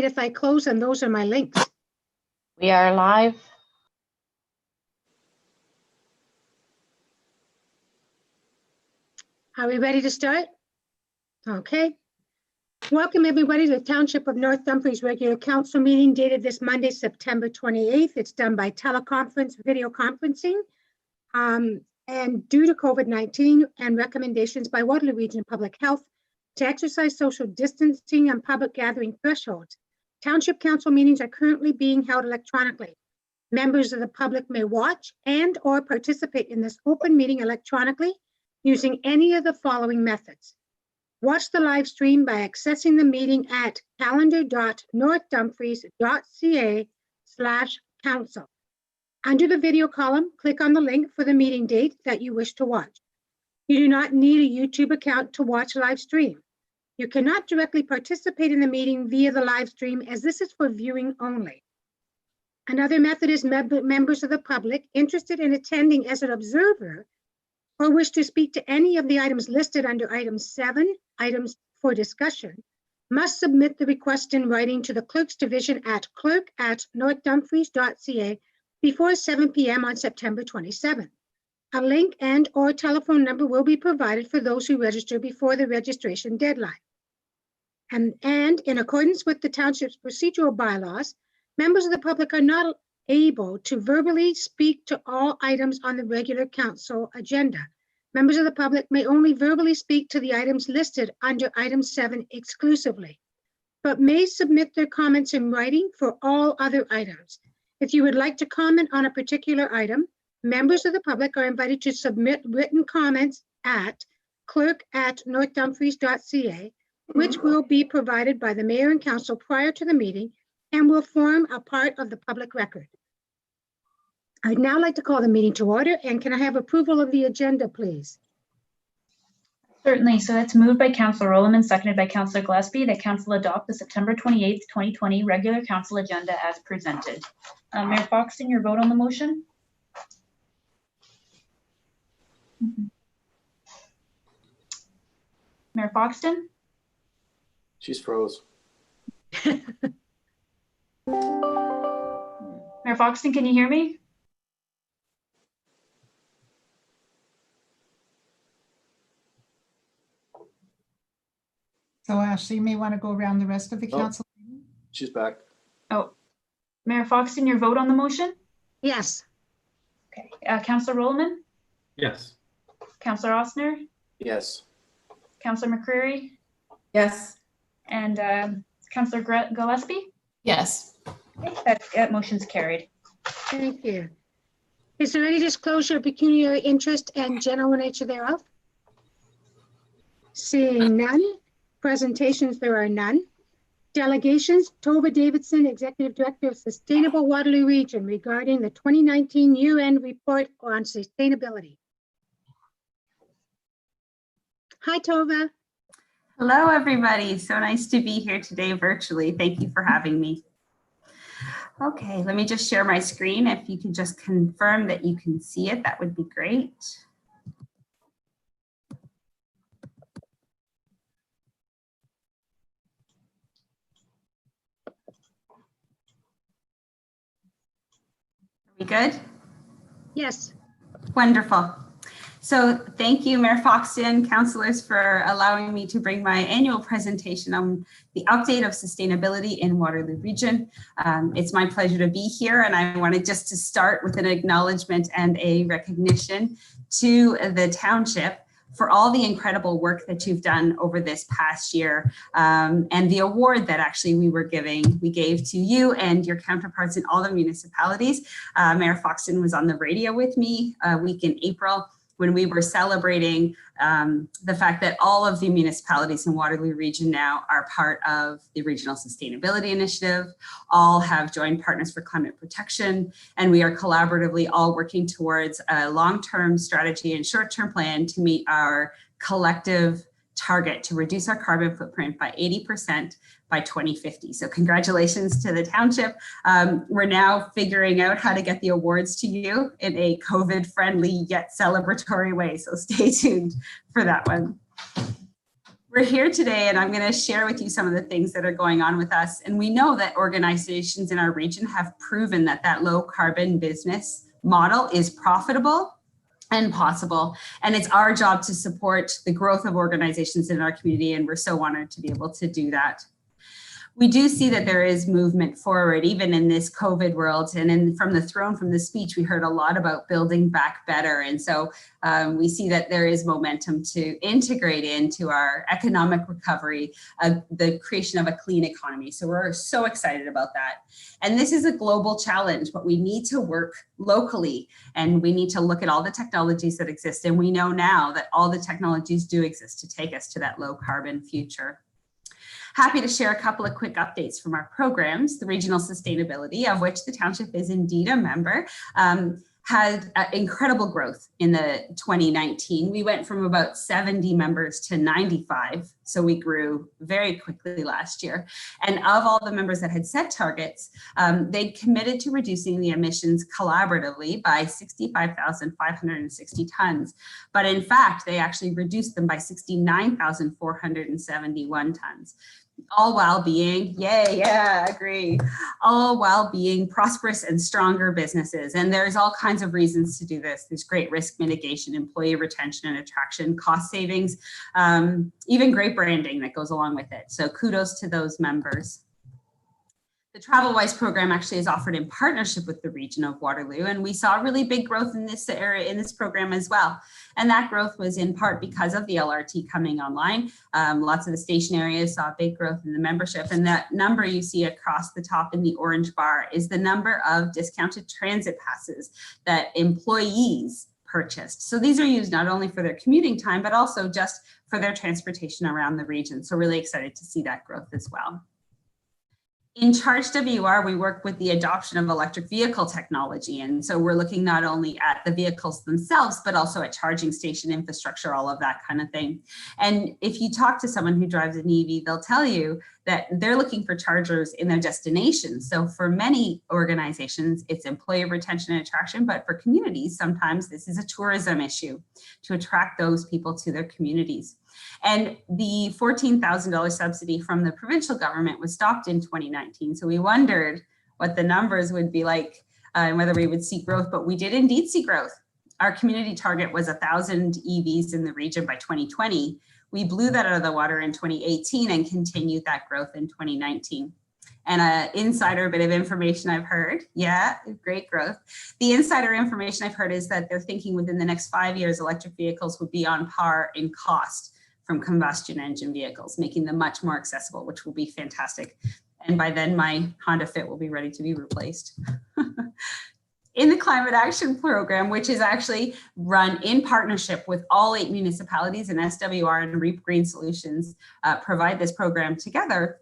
If I close, and those are my links. We are live. Are we ready to start? Okay. Welcome everybody to the Township of North Dumfries regular council meeting dated this Monday, September 28th. It's done by teleconference, video conferencing. And due to COVID-19 and recommendations by Waterloo Region Public Health to exercise social distancing and public gathering thresholds, Township Council meetings are currently being held electronically. Members of the public may watch and or participate in this open meeting electronically using any of the following methods. Watch the live stream by accessing the meeting at calendar.northdumfries.ca/council. Under the video column, click on the link for the meeting date that you wish to watch. You do not need a YouTube account to watch live stream. You cannot directly participate in the meeting via the live stream as this is for viewing only. Another method is members of the public interested in attending as an observer or wish to speak to any of the items listed under item 7, items for discussion, must submit the request in writing to the clerk's division at clerk@northdumfries.ca before 7 p.m. on September 27th. A link and or telephone number will be provided for those who register before the registration deadline. And in accordance with the township's procedural bylaws, members of the public are not able to verbally speak to all items on the regular council agenda. Members of the public may only verbally speak to the items listed under item 7 exclusively, but may submit their comments in writing for all other items. If you would like to comment on a particular item, members of the public are invited to submit written comments at clerk@northdumfries.ca, which will be provided by the mayor and council prior to the meeting and will form a part of the public record. I'd now like to call the meeting to order, and can I have approval of the agenda, please? Certainly. So that's moved by Councillor Rowland, seconded by Councillor Gillespie, that council adopt the September 28th, 2020 regular council agenda as presented. Mayor Foxton, your vote on the motion? Mayor Foxton? She's froze. Mayor Foxton, can you hear me? So Ashley, you may want to go around the rest of the council. She's back. Oh, Mayor Foxton, your vote on the motion? Yes. Okay. Councillor Rowland? Yes. Councillor Osner? Yes. Councillor McCreary? Yes. And Councillor Gillespie? Yes. Okay, that motion's carried. Thank you. Is there any disclosure of pecuniary interest and general nature thereof? Seeing none. Presentations, there are none. Delegations, Tova Davidson, Executive Director of Sustainable Waterloo Region, regarding the 2019 year-end report on sustainability. Hi, Tova. Hello, everybody. So nice to be here today virtually. Thank you for having me. Okay, let me just share my screen. If you could just confirm that you can see it, that would be great. We good? Yes. Wonderful. So thank you, Mayor Foxton, councillors, for allowing me to bring my annual presentation on the update of sustainability in Waterloo Region. It's my pleasure to be here, and I wanted just to start with an acknowledgement and a recognition to the township for all the incredible work that you've done over this past year, and the award that actually we gave to you and your counterparts in all the municipalities. Mayor Foxton was on the radio with me a week in April when we were celebrating the fact that all of the municipalities in Waterloo Region now are part of the Regional Sustainability Initiative, all have joined Partners for Climate Protection, and we are collaboratively all working towards a long-term strategy and short-term plan to meet our collective target to reduce our carbon footprint by 80% by 2050. So congratulations to the township. We're now figuring out how to get the awards to you in a COVID-friendly yet celebratory way. So stay tuned for that one. We're here today and I'm going to share with you some of the things that are going on with us. And we know that organizations in our region have proven that that low carbon business model is profitable and possible. And it's our job to support the growth of organizations in our community. And we're so honored to be able to do that. We do see that there is movement forward, even in this COVID world. And from the throne, from the speech, we heard a lot about building back better. And so we see that there is momentum to integrate into our economic recovery, the creation of a clean economy. So we're so excited about that. And this is a global challenge, but we need to work locally and we need to look at all the technologies that exist. And we know now that all the technologies do exist to take us to that low carbon future. Happy to share a couple of quick updates from our programs. The Regional Sustainability, of which the township is indeed a member, had incredible growth in the 2019. We went from about 70 members to 95. So we grew very quickly last year. And of all the members that had set targets, they committed to reducing the emissions collaboratively by 65,560 tons. But in fact, they actually reduced them by 69,471 tons. All while being, agree, all while being prosperous and stronger businesses. And there's all kinds of reasons to do this. There's great risk mitigation, employee retention and attraction, cost savings, even great branding that goes along with it. So kudos to those members. The TravelWise program actually is offered in partnership with the region of Waterloo, and we saw really big growth in this area, in this program as well. And that growth was in part because of the LRT coming online. Lots of the station areas saw big growth in the membership, and that number you see across the top in the orange bar is the number of discounted transit passes that employees purchased. So these are used not only for their commuting time, but also just for their transportation around the region. So really excited to see that growth as well. In Charge WR, we work with the adoption of electric vehicle technology. And so we're looking not only at the vehicles themselves, but also at charging station infrastructure, all of that kind of thing. And if you talk to someone who drives an EV, they'll tell you that they're looking for chargers in their destinations. So for many organizations, it's employee retention and attraction, but for communities, sometimes this is a tourism issue to attract those people to their communities. And the $14,000 subsidy from the provincial government was stopped in 2019. So we wondered what the numbers would be like and whether we would see growth, but we did indeed see growth. Our community target was 1,000 EVs in the region by 2020. We blew that out of the water in 2018 and continued that growth in 2019. And an insider bit of information I've heard, great growth. The insider information I've heard is that they're thinking within the next 5 years, electric vehicles would be on par in cost from combustion engine vehicles, making them much more accessible, which will be fantastic. And by then my Honda Fit will be ready to be replaced. In the Climate Action Program, which is actually run in partnership with all 8 municipalities, and SWR and Reap Green Solutions provide this program together,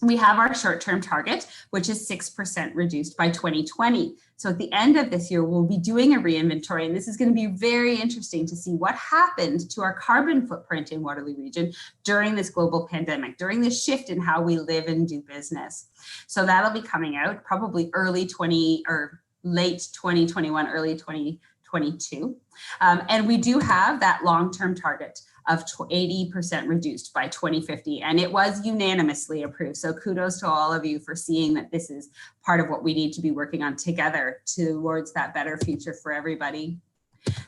we have our short-term target, which is 6% reduced by 2020. So at the end of this year, we'll be doing a reinventory, and this is going to be very interesting to see what happened to our carbon footprint in Waterloo Region during this global pandemic, during this shift in how we live and do business. So that'll be coming out probably late 2021, early 2022. And we do have that long-term target of 80% reduced by 2050. And it was unanimously approved. So kudos to all of you for seeing that this is part of what we need to be working on together towards that better future for everybody.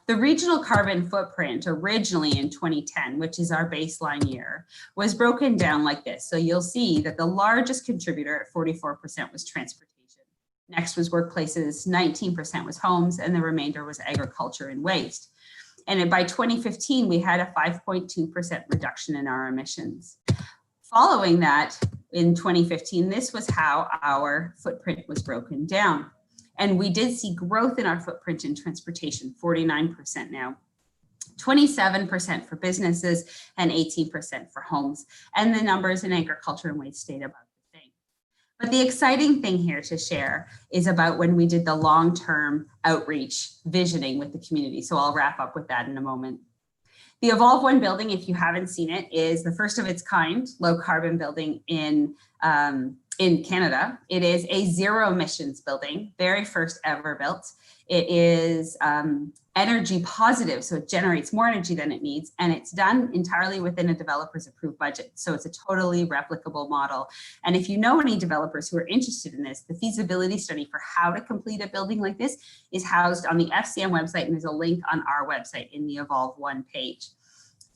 The regional carbon footprint originally in 2010, which is our baseline year, was broken down like this. So you'll see that the largest contributor at 44% was transportation. Next was workplaces, 19% was homes, and the remainder was agriculture and waste. And by 2015, we had a 5.2% reduction in our emissions. Following that, in 2015, this was how our footprint was broken down. And we did see growth in our footprint in transportation, 49% now, 27% for businesses, and 18% for homes. And the numbers in agriculture and waste stayed about the same. But the exciting thing here to share is about when we did the long-term outreach visioning with the community. So I'll wrap up with that in a moment. The Evolve One building, if you haven't seen it, is the first of its kind low carbon building in in Canada. It is a zero emissions building, very first ever built. It is energy positive, so it generates more energy than it needs, and it's done entirely within a developer's approved budget. So it's a totally replicable model. And if you know any developers who are interested in this, the feasibility study for how to complete a building like this is housed on the FCM website, and there's a link on our website in the Evolve One page.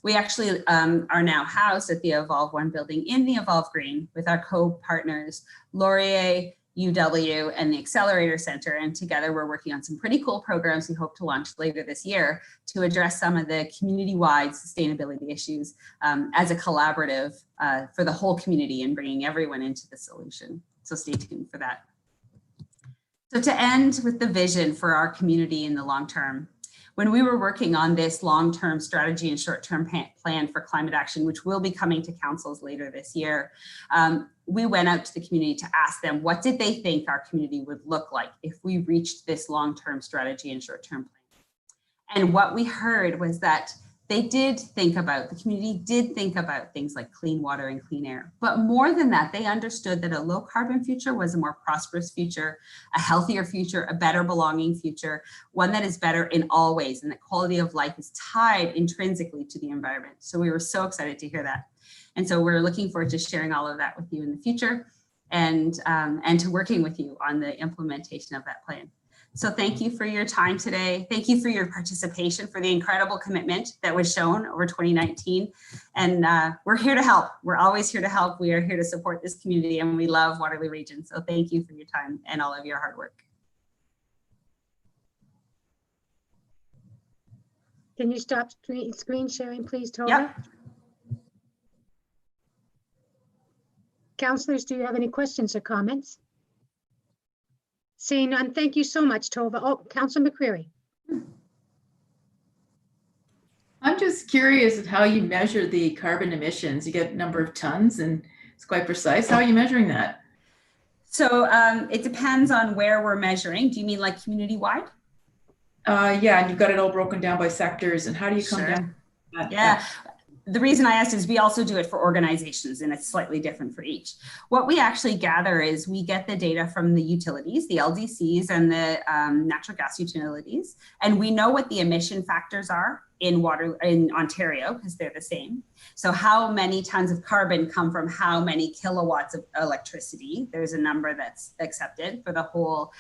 We actually are now housed at the Evolve One building in the Evolve Green with our co-partners, Laurier, UW, and the Accelerator Center. And together we're working on some pretty cool programs we hope to launch later this year to address some of the community-wide sustainability issues as a collaborative for the whole community and bringing everyone into the solution. So stay tuned for that. So to end with the vision for our community in the long term, when we were working on this long-term strategy and short-term plan for climate action, which will be coming to councils later this year, we went out to the community to ask them, what did they think our community would look like if we reached this long-term strategy and short-term plan? And what we heard was that they did think about, the community did think about things like clean water and clean air. But more than that, they understood that a low carbon future was a more prosperous future, a healthier future, a better belonging future, one that is better in all ways, and that quality of life is tied intrinsically to the environment. So we were so excited to hear that. And so we're looking forward to sharing all of that with you in the future and to working with you on the implementation of that plan. So thank you for your time today. Thank you for your participation, for the incredible commitment that was shown over 2019. And we're here to help. We're always here to help. We are here to support this community, and we love Waterloo Region. So thank you for your time and all of your hard work. Can you stop screen sharing, please, Tova? Yep. Councillors, do you have any questions or comments? Seeing none, thank you so much, Tova. Oh, Councillor McCreary. I'm just curious at how you measure the carbon emissions. You get a number of tons and it's quite precise. How are you measuring that? So it depends on where we're measuring. Do you mean like community-wide? Yeah, and you've got it all broken down by sectors. And how do you come down? Yeah. The reason I asked is we also do it for organizations, and it's slightly different for each. What we actually gather is we get the data from the utilities, the LDCs and the natural gas utilities, and we know what the emission factors are in Ontario, because they're the same. So how many tons of carbon come from how many kilowatts of electricity? There's a number that's accepted for the whole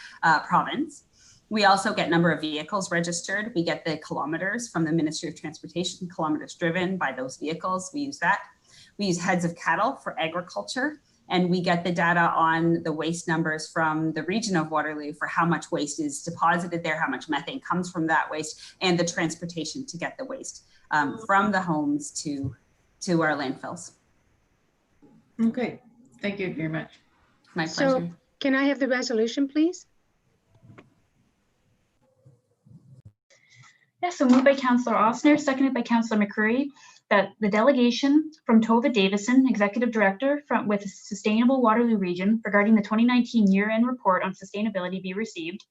province. We also get number of vehicles registered. We get the kilometers from the Ministry of Transportation, kilometers driven by those vehicles. We use that. We use heads of cattle for agriculture, and we get the data on the waste numbers from the region of Waterloo for how much waste is deposited there, how much methane comes from that waste, and the transportation to get the waste from the homes to our landfills. Okay, thank you very much. My pleasure. So can I have the resolution, please? Yeah, so moved by Councillor Ossner, seconded by Councillor McCreary, that the delegation from Tova Davison, Executive Director with Sustainable Waterloo Region regarding the 2019 year-end report on sustainability be received,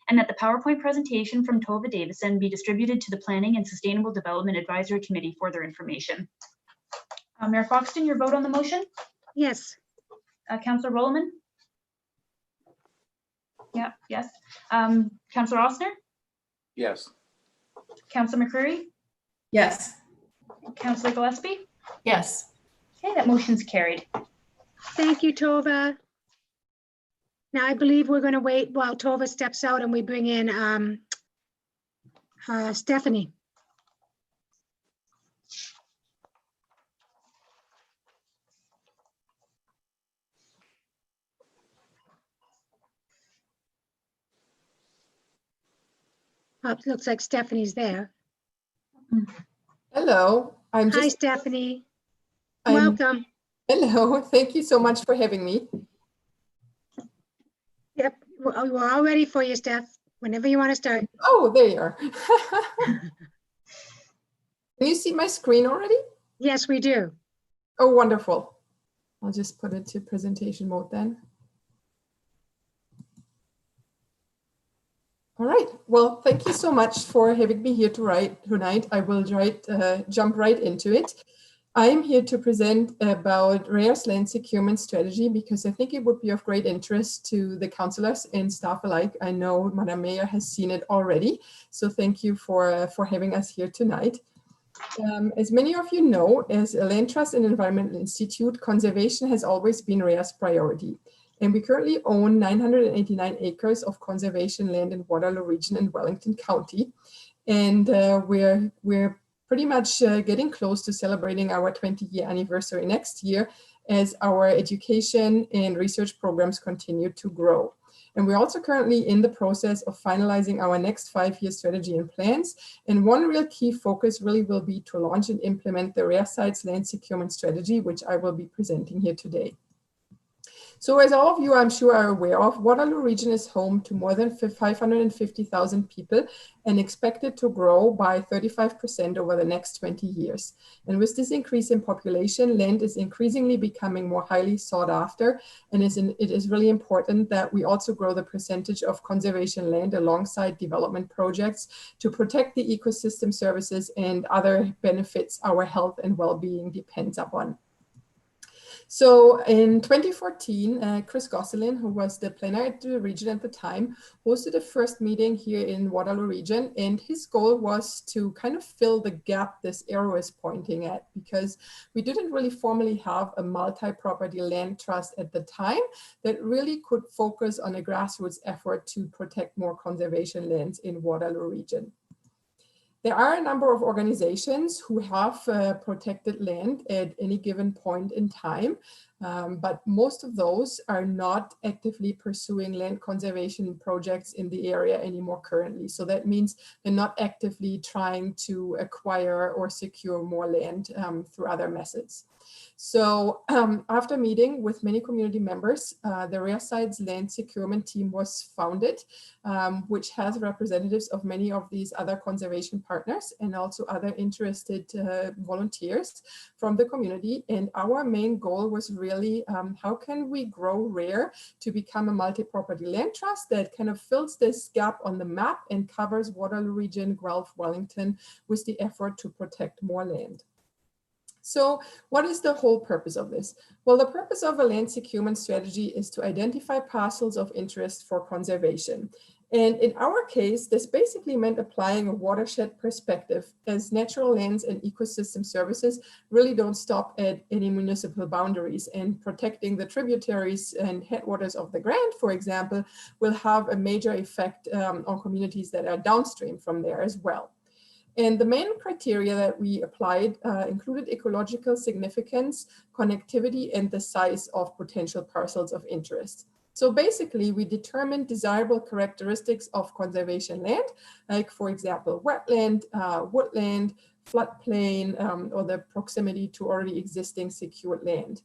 and that the PowerPoint presentation from Tova Davison be distributed to the Planning and Sustainable Development Advisory Committee for their information. Mayor Foxton, your vote on the motion? Yes. Councillor Rolleman? Yeah, yes. Councillor Ossner? Yes. Councillor McCreary? Yes. Councillor Gillespie? Yes. Okay, that motion's carried. Thank you, Tova. Now I believe we're going to wait while Tova steps out and we bring in Stephanie. Looks like Stephanie's there. Hello, I'm Hi, just. Stephanie. I'm- Welcome. Hello, thank you so much for having me. Yep, we're all ready for you, Steph. Whenever you want to start. Oh, there you are. Can you see my screen already? Yes, we do. Oh, wonderful. I'll just put it to presentation mode then. All right, well, thank you so much for having me here tonight. I will jump right into it. I am here to present about RARE's land securement strategy because I think it would be of great interest to the councillors and staff alike. I know Madam Mayor has seen it already, so thank you for having us here tonight. As many of you know, as a Land Trust and Environmental Institute, conservation has always been RARE's priority. And we currently own 989 acres of conservation land in Waterloo Region and Wellington County. And we're pretty much getting close to celebrating our 20-year anniversary next year as our education and research programs continue to grow. And we're also currently in the process of finalizing our next 5-year strategy and plans. And one real key focus really will be to launch and implement the Rare Sites Land Securement Strategy, which I will be presenting here today. So as all of you, I'm sure, are aware of, Waterloo Region is home to more than 550,000 people and expected to grow by 35% over the next 20 years. And with this increase in population, land is increasingly becoming more highly sought after. And it is really important that we also grow the percentage of conservation land alongside development projects to protect the ecosystem services and other benefits our health and well-being depends upon. So in 2014, Chris Gosselin, who was the planner at the region at the time, hosted a first meeting here in Waterloo Region. And his goal was to kind of fill the gap this arrow is pointing at, because we didn't really formally have a multi-property land trust at the time that really could focus on a grassroots effort to protect more conservation lands in Waterloo Region. There are a number of organizations who have protected land at any given point in time, but most of those are not actively pursuing land conservation projects in the area anymore currently. So that means they're not actively trying to acquire or secure more land through other methods. So after meeting with many community members, the Rare Sites Land Securement Team was founded, which has representatives of many of these other conservation partners and also other interested volunteers from the community. And our main goal was really how can we grow RARE to become a multi-property land trust that kind of fills this gap on the map and covers Waterloo Region, Guelph, Wellington with the effort to protect more land. So what is the whole purpose of this? Well, the purpose of a land securement strategy is to identify parcels of interest for conservation. And in our case, this basically meant applying a watershed perspective, as natural lands and ecosystem services really don't stop at any municipal boundaries, and protecting the tributaries and headwaters of the Grand, for example, will have a major effect on communities that are downstream from there as well. And the main criteria that we applied included ecological significance, connectivity, and the size of potential parcels of interest. So basically, we determined desirable characteristics of conservation land, like, for example, wetland, woodland, floodplain, or the proximity to already existing secured land.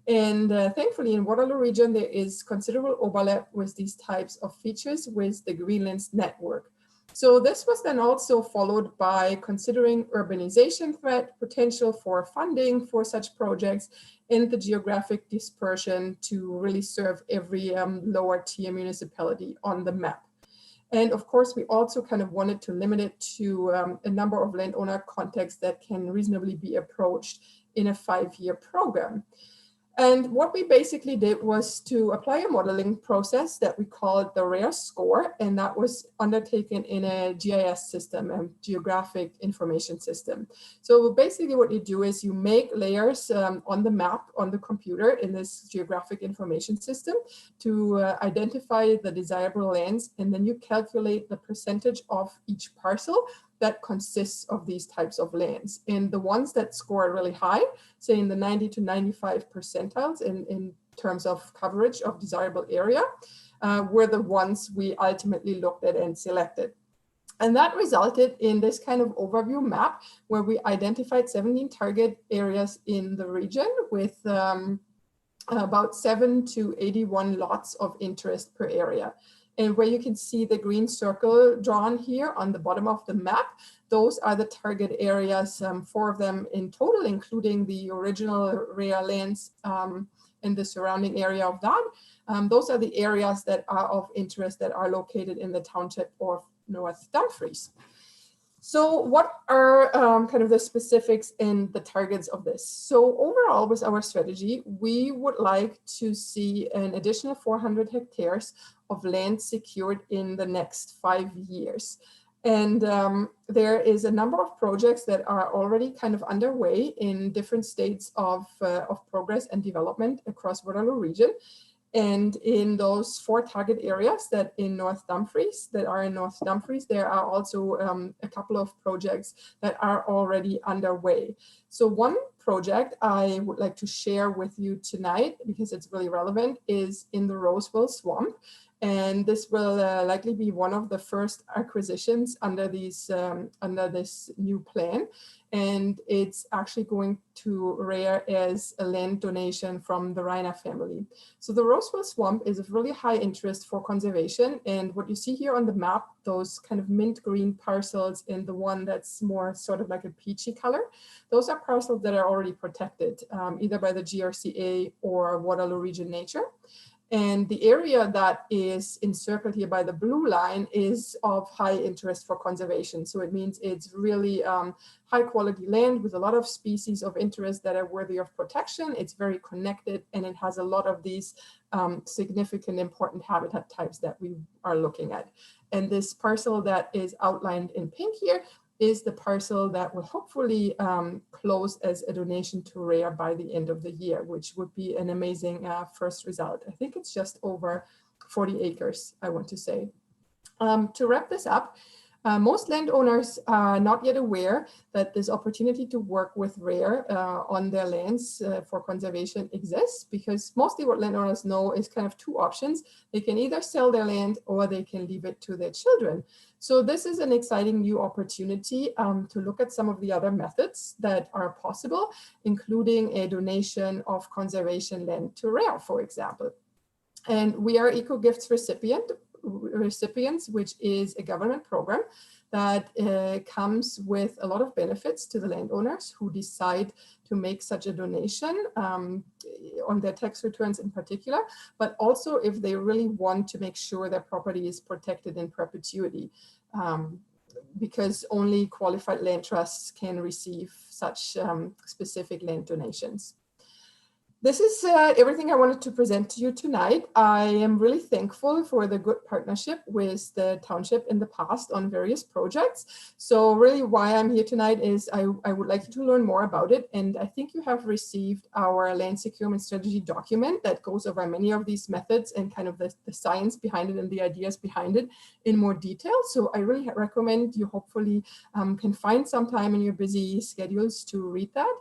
And thankfully, in Waterloo Region, there is considerable overlap with these types of features with the Greenlands network. So this was then also followed by considering urbanization threat, potential for funding for such projects, and the geographic dispersion to really serve every lower tier municipality on the map. And of course, we also kind of wanted to limit it to a number of landowner contexts that can reasonably be approached in a 5-year program. And what we basically did was to apply a modeling process that we called the RARE score, and that was undertaken in a GIS system, a geographic information system. So basically what you do is you make layers on the map on the computer in this geographic information system to identify the desirable lands, and then you calculate the percentage of each parcel that consists of these types of lands. And the ones that score really high, say in the 90 to 95 percentiles in terms of coverage of desirable area, were the ones we ultimately looked at and selected. And that resulted in this kind of overview map where we identified 17 target areas in the region with about 7 to 81 lots of interest per area. And where you can see the green circle drawn here on the bottom of the map, those are the target areas, 4 of them in total, including the original RARE lands and the surrounding area of that. Those are the areas that are of interest that are located in the township of North Dumfries. So what are kind of the specifics and the targets of this? So overall with our strategy, we would like to see an additional 400 hectares of land secured in the next 5 years. And there is a number of projects that are already kind of underway in different states of progress and development across Waterloo region. And in those 4 target areas that in North Dumfries, there are also a couple of projects that are already underway. So one project I would like to share with you tonight, because it's really relevant, is in the Roseville Swamp. And this will likely be one of the first acquisitions under this new plan. And it's actually going to RARE as a land donation from the Reiner family. So the Roseville Swamp is of really high interest for conservation. And what you see here on the map, those kind of mint green parcels and the one that's more sort of like a peachy color, those are parcels that are already protected either by the GRCA or Waterloo Region Nature. And the area that is encircled here by the blue line is of high interest for conservation. So it means it's really high quality land with a lot of species of interest that are worthy of protection. It's very connected, and it has a lot of these significant important habitat types that we are looking at. And this parcel that is outlined in pink here is the parcel that will hopefully close as a donation to RARE by the end of the year, which would be an amazing first result. I think it's just over 40 acres, I want to say. To wrap this up, most landowners are not yet aware that this opportunity to work with RARE on their lands for conservation exists, because mostly what landowners know is kind of 2 options. They can either sell their land or they can leave it to their children. So this is an exciting new opportunity to look at some of the other methods that are possible, including a donation of conservation land to RARE, for example. And we are EcoGifts recipients, which is a government program that comes with a lot of benefits to the landowners who decide to make such a donation on their tax returns in particular, but also if they really want to make sure their property is protected in perpetuity, because only qualified land trusts can receive such specific land donations. This is everything I wanted to present to you tonight. I am really thankful for the good partnership with the township in the past on various projects. So really why I'm here tonight is I would like you to learn more about it. And I think you have received our land securement strategy document that goes over many of these methods and kind of the science behind it and the ideas behind it in more detail. So I really recommend you hopefully can find some time in your busy schedules to read that.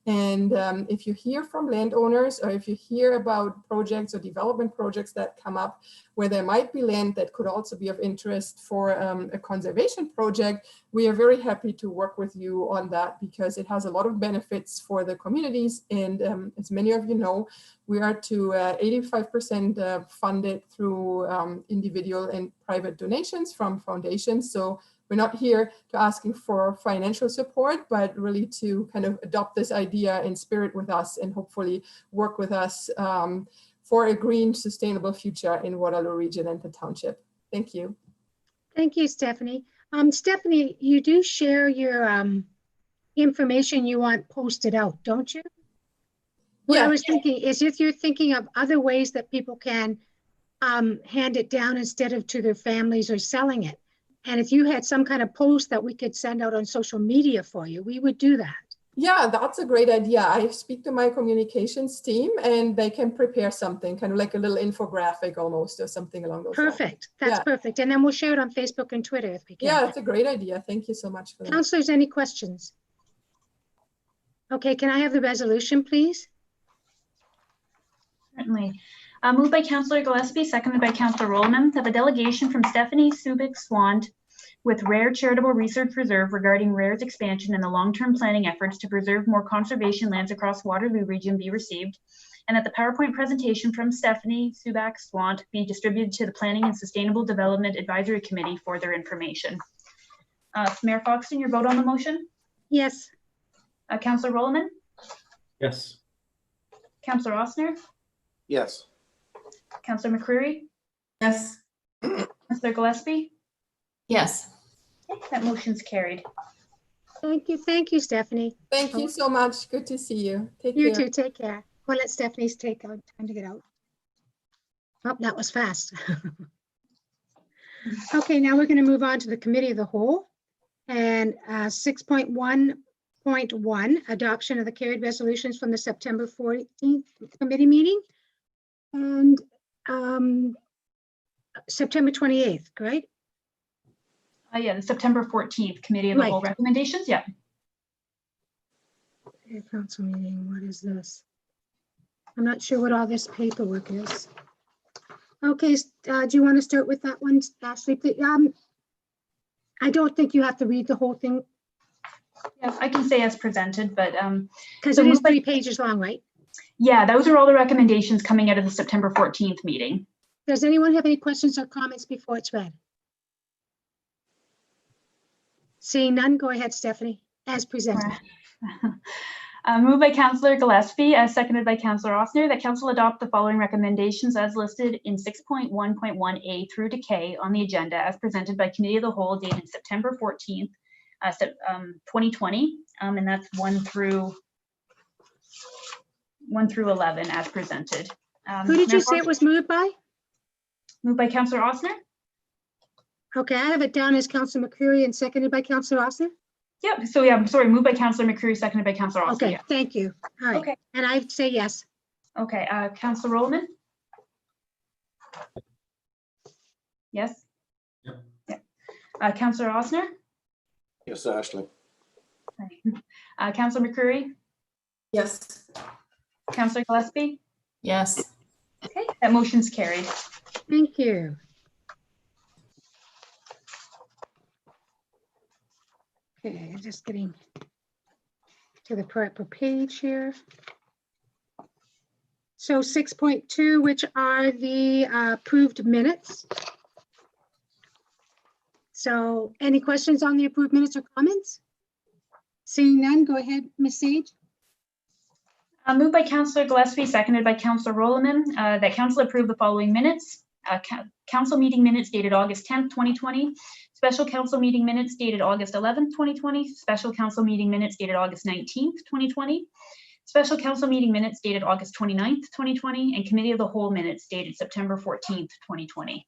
And if you hear from landowners, or if you hear about projects or development projects that come up where there might be land that could also be of interest for a conservation project, we are very happy to work with you on that, because it has a lot of benefits for the communities. And as many of you know, we are to 85% funded through individual and private donations from foundations. So we're not here to asking for financial support, but really to kind of adopt this idea in spirit with us and hopefully work with us for a green, sustainable future in Waterloo Region and the township. Thank you. Thank you, Stephanie. Stephanie, you do share your information you want posted out, don't you? What I was thinking is, if you're thinking of other ways that people can hand it down instead of to their families or selling it. And if you had some kind of post that we could send out on social media for you, we would do that. Yeah, that's a great idea. I speak to my communications team and they can prepare something kind of like a little infographic almost, or something along those lines. Perfect. That's perfect. And then we'll share it on Facebook and Twitter if we can. Yeah, it's a great idea. Thank you so much for that. Councilors, any questions? Okay, can I have the resolution, please? Certainly. Moved by Councillor Gillespie, seconded by Councillor Rollman, that the delegation from Stephanie Subik-Swant with RARE Charitable Research Reserve regarding RARE's expansion and the long-term planning efforts to preserve more conservation lands across Waterloo Region be received, and that the PowerPoint presentation from Stephanie Subik-Swant be distributed to the Planning and Sustainable Development Advisory Committee for their information. Mayor Foxton, your vote on the motion? Yes. Councillor Rollman? Yes. Councillor Osner? Yes. Councillor McCreary? Yes. Councillor Gillespie? Yes. Okay, that motion's carried. Thank you, Stephanie. Thank you so much. Good to see you. Take You care. too, take care. We'll let Stephanie take out time to get out. Oh, that was fast. Okay, now we're going to move on to the committee of the whole. And 6.1.1, adoption of the carried resolutions from the September 14th committee meeting. And September 28th, right? Yeah, the September 14th Committee of the Whole Right. recommendations. Yeah. Okay, council meeting, what is this? I'm not sure what all this paperwork is. Okay, do you want to start with that one, Ashley? I don't think you have to read the whole thing Yeah, I can say as presented, but because So it is moved by- 3 pages long, right? yeah, those are all the recommendations coming out of the September 14th meeting. Does anyone have any questions or comments before it's read? Seeing none, go ahead, Stephanie, as presented. Moved by Councillor Gillespie, seconded by Councillor Ossner, that council adopt the following recommendations as listed in 6.1.1A through to K on the agenda as presented by Committee of the Whole dated September 14th, 2020, and that's 1 through 11 as presented. Who did Mayor you say it Fox- was moved by? Moved by Councillor Ossner? Okay, I have it down as Councilor McCreary and seconded by Councilor Austin. Yep, so yeah, I'm sorry, moved by Councillor McCreary, seconded by Councillor Ossner. Okay, Yeah. thank you. All right, Okay. and I say yes. Okay, Councillor Rollman? Yes? Yep. Yeah. Councillor Ossner? Yes, Ashley. Councillor McCreary? Yes. Councillor Gillespie? Yes. Okay, that motion's carried. Thank you. Okay, just getting to the proper page here. So 6.2, which are the approved minutes. So any questions on the approved minutes or comments? Seeing none, go ahead, Ms. Sage. Moved by Councillor Gillespie, seconded by Councillor Rollman, that council approve the following minutes. Council meeting minutes dated August 10th, 2020. Special council meeting minutes dated August 11th, 2020. Special council meeting minutes dated August 19th, 2020. Special council meeting minutes dated August 29th, 2020. And committee of the whole minutes dated September 14th, 2020.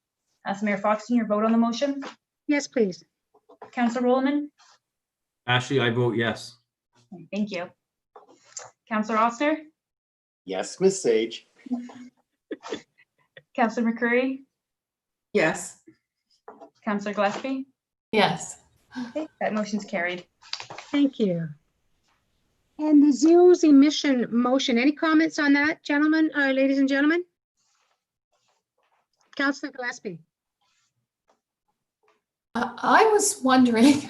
So Mayor Foxton, your vote on the motion. Yes, please. Councillor Rollman? Ashley, I vote yes. Thank you. Councillor Oster? Yes, Miss Sage. Councillor McCreary? Yes. Councillor Gillespie? Yes. Okay, that motion's carried. Thank you. And the zeros emission motion, any comments on that, gentlemen, or ladies and gentlemen? Councillor Gillespie. I was wondering,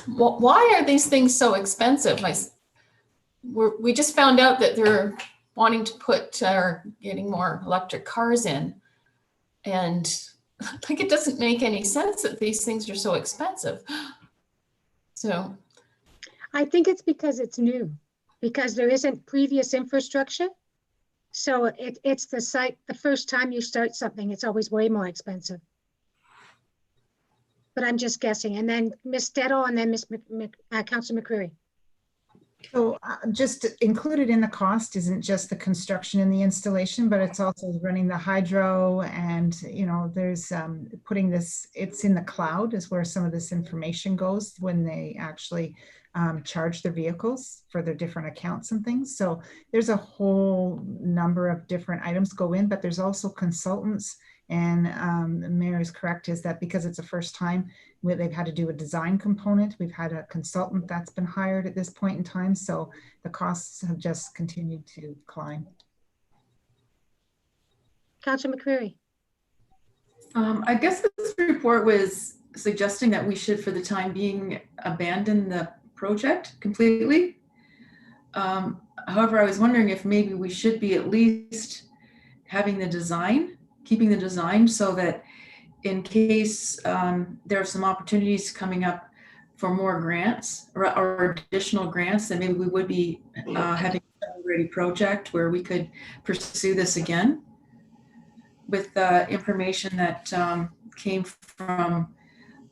why are these things so expensive? We just found out that they're wanting to put or getting more electric cars in. And like, it doesn't make any sense that these things are so expensive. So I think it's because it's new, because there isn't previous infrastructure. So it's the first time you start something, it's always way more expensive. But I'm just guessing. And then Ms. Stedall and then Councilor McCreary. So just included in the cost isn't just the construction and the installation, but it's also running the hydro and, you know, there's putting this, it's in the cloud is where some of this information goes when they actually charge their vehicles for their different accounts and things. So there's a whole number of different items go in, but there's also consultants. And the mayor is correct, is that because it's the first time where they've had to do a design component, we've had a consultant that's been hired at this point in time. So the costs have just continued to climb. Councilor McCreary. I guess this report was suggesting that we should, for the time being, abandon the project completely. However, I was wondering if maybe we should be at least having the design, keeping the design, so that in case there are some opportunities coming up for more grants or additional grants, then maybe we would be having a ready project where we could pursue this again with information that came from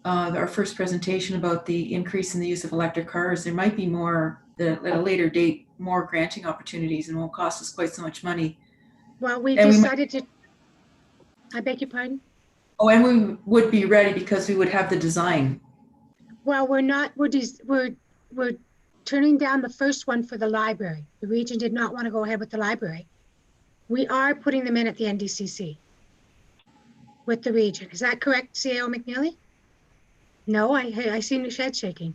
our first presentation about the increase in the use of electric cars, there might be more, at a later date, more granting opportunities and won't cost us quite so much money. Well, we And we might- decided to, I beg your pardon? Oh, and we would be ready because we would have the design. Well, we're not, we're turning down the first one for the library. The region did not want to go ahead with the library. We are putting them in at the NDCC with the region. Is that correct, CAO McNeely? No, I seen the head shaking.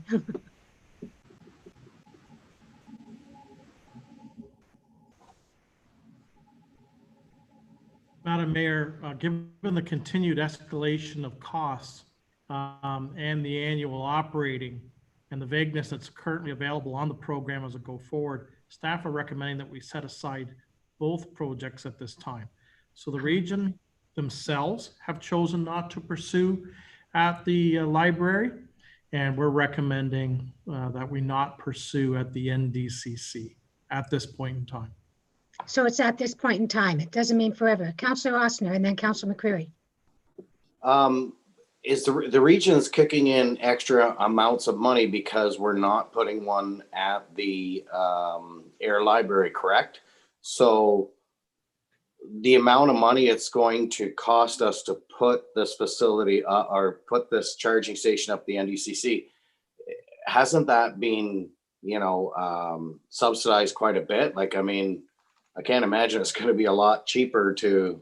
Madam Mayor, given the continued escalation of costs and the annual operating and the vagueness that's currently available on the program as it go forward, staff are recommending that we set aside both projects at this time. So the region themselves have chosen not to pursue at the library, and we're recommending that we not pursue at the NDCC at this point in time. So it's at this point in time. It doesn't mean forever. Councillor Ossner and then Councillor McCreary. Is the region's kicking in extra amounts of money because we're not putting one at the Air Library, correct? So the amount of money it's going to cost us to put this facility or put this charging station up the NDCC, hasn't that been, subsidized quite a bit? Like, I mean, I can't imagine it's going to be a lot cheaper to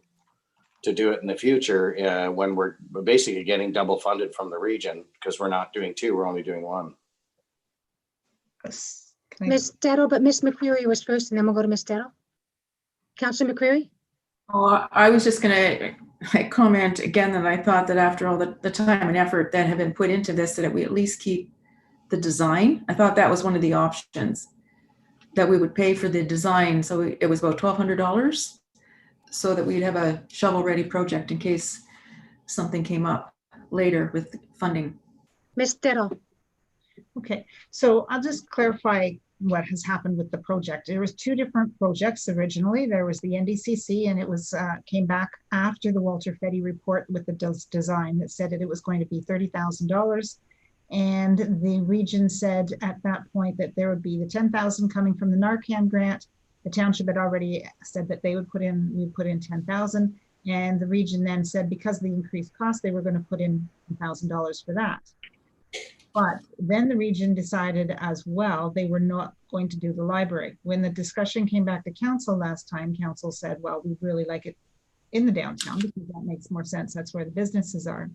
do it in the future when we're basically getting double funded from the region, because we're not doing two, we're only doing one. Ms. Dettle, but Ms. McCreary was first, and then we'll go to Ms. Dettle. Councillor McCreary? Oh, I was just going to comment again that I thought that after all the time and effort that have been put into this, that we at least keep the design. I thought that was one of the options, that we would pay for the design. So it was about $1,200, so that we'd have a shovel-ready project in case something came up later with funding. Ms. Dettle? Okay, so I'll just clarify what has happened with the project. There was two different projects originally. There was the NDCC, and it was came back after the Walter Feddy report with the design that said that it was going to be $30,000. And the region said at that point that there would be the $10,000 coming from the Narcan grant. The township had already said that we would put in $10,000. And the region then said, because of the increased cost, they were going to put in $1,000 for that. But then the region decided as well, they were not going to do the library. When the discussion came back to council last time, council said, well, we really like it in the downtown because that makes more sense. That's where the businesses are.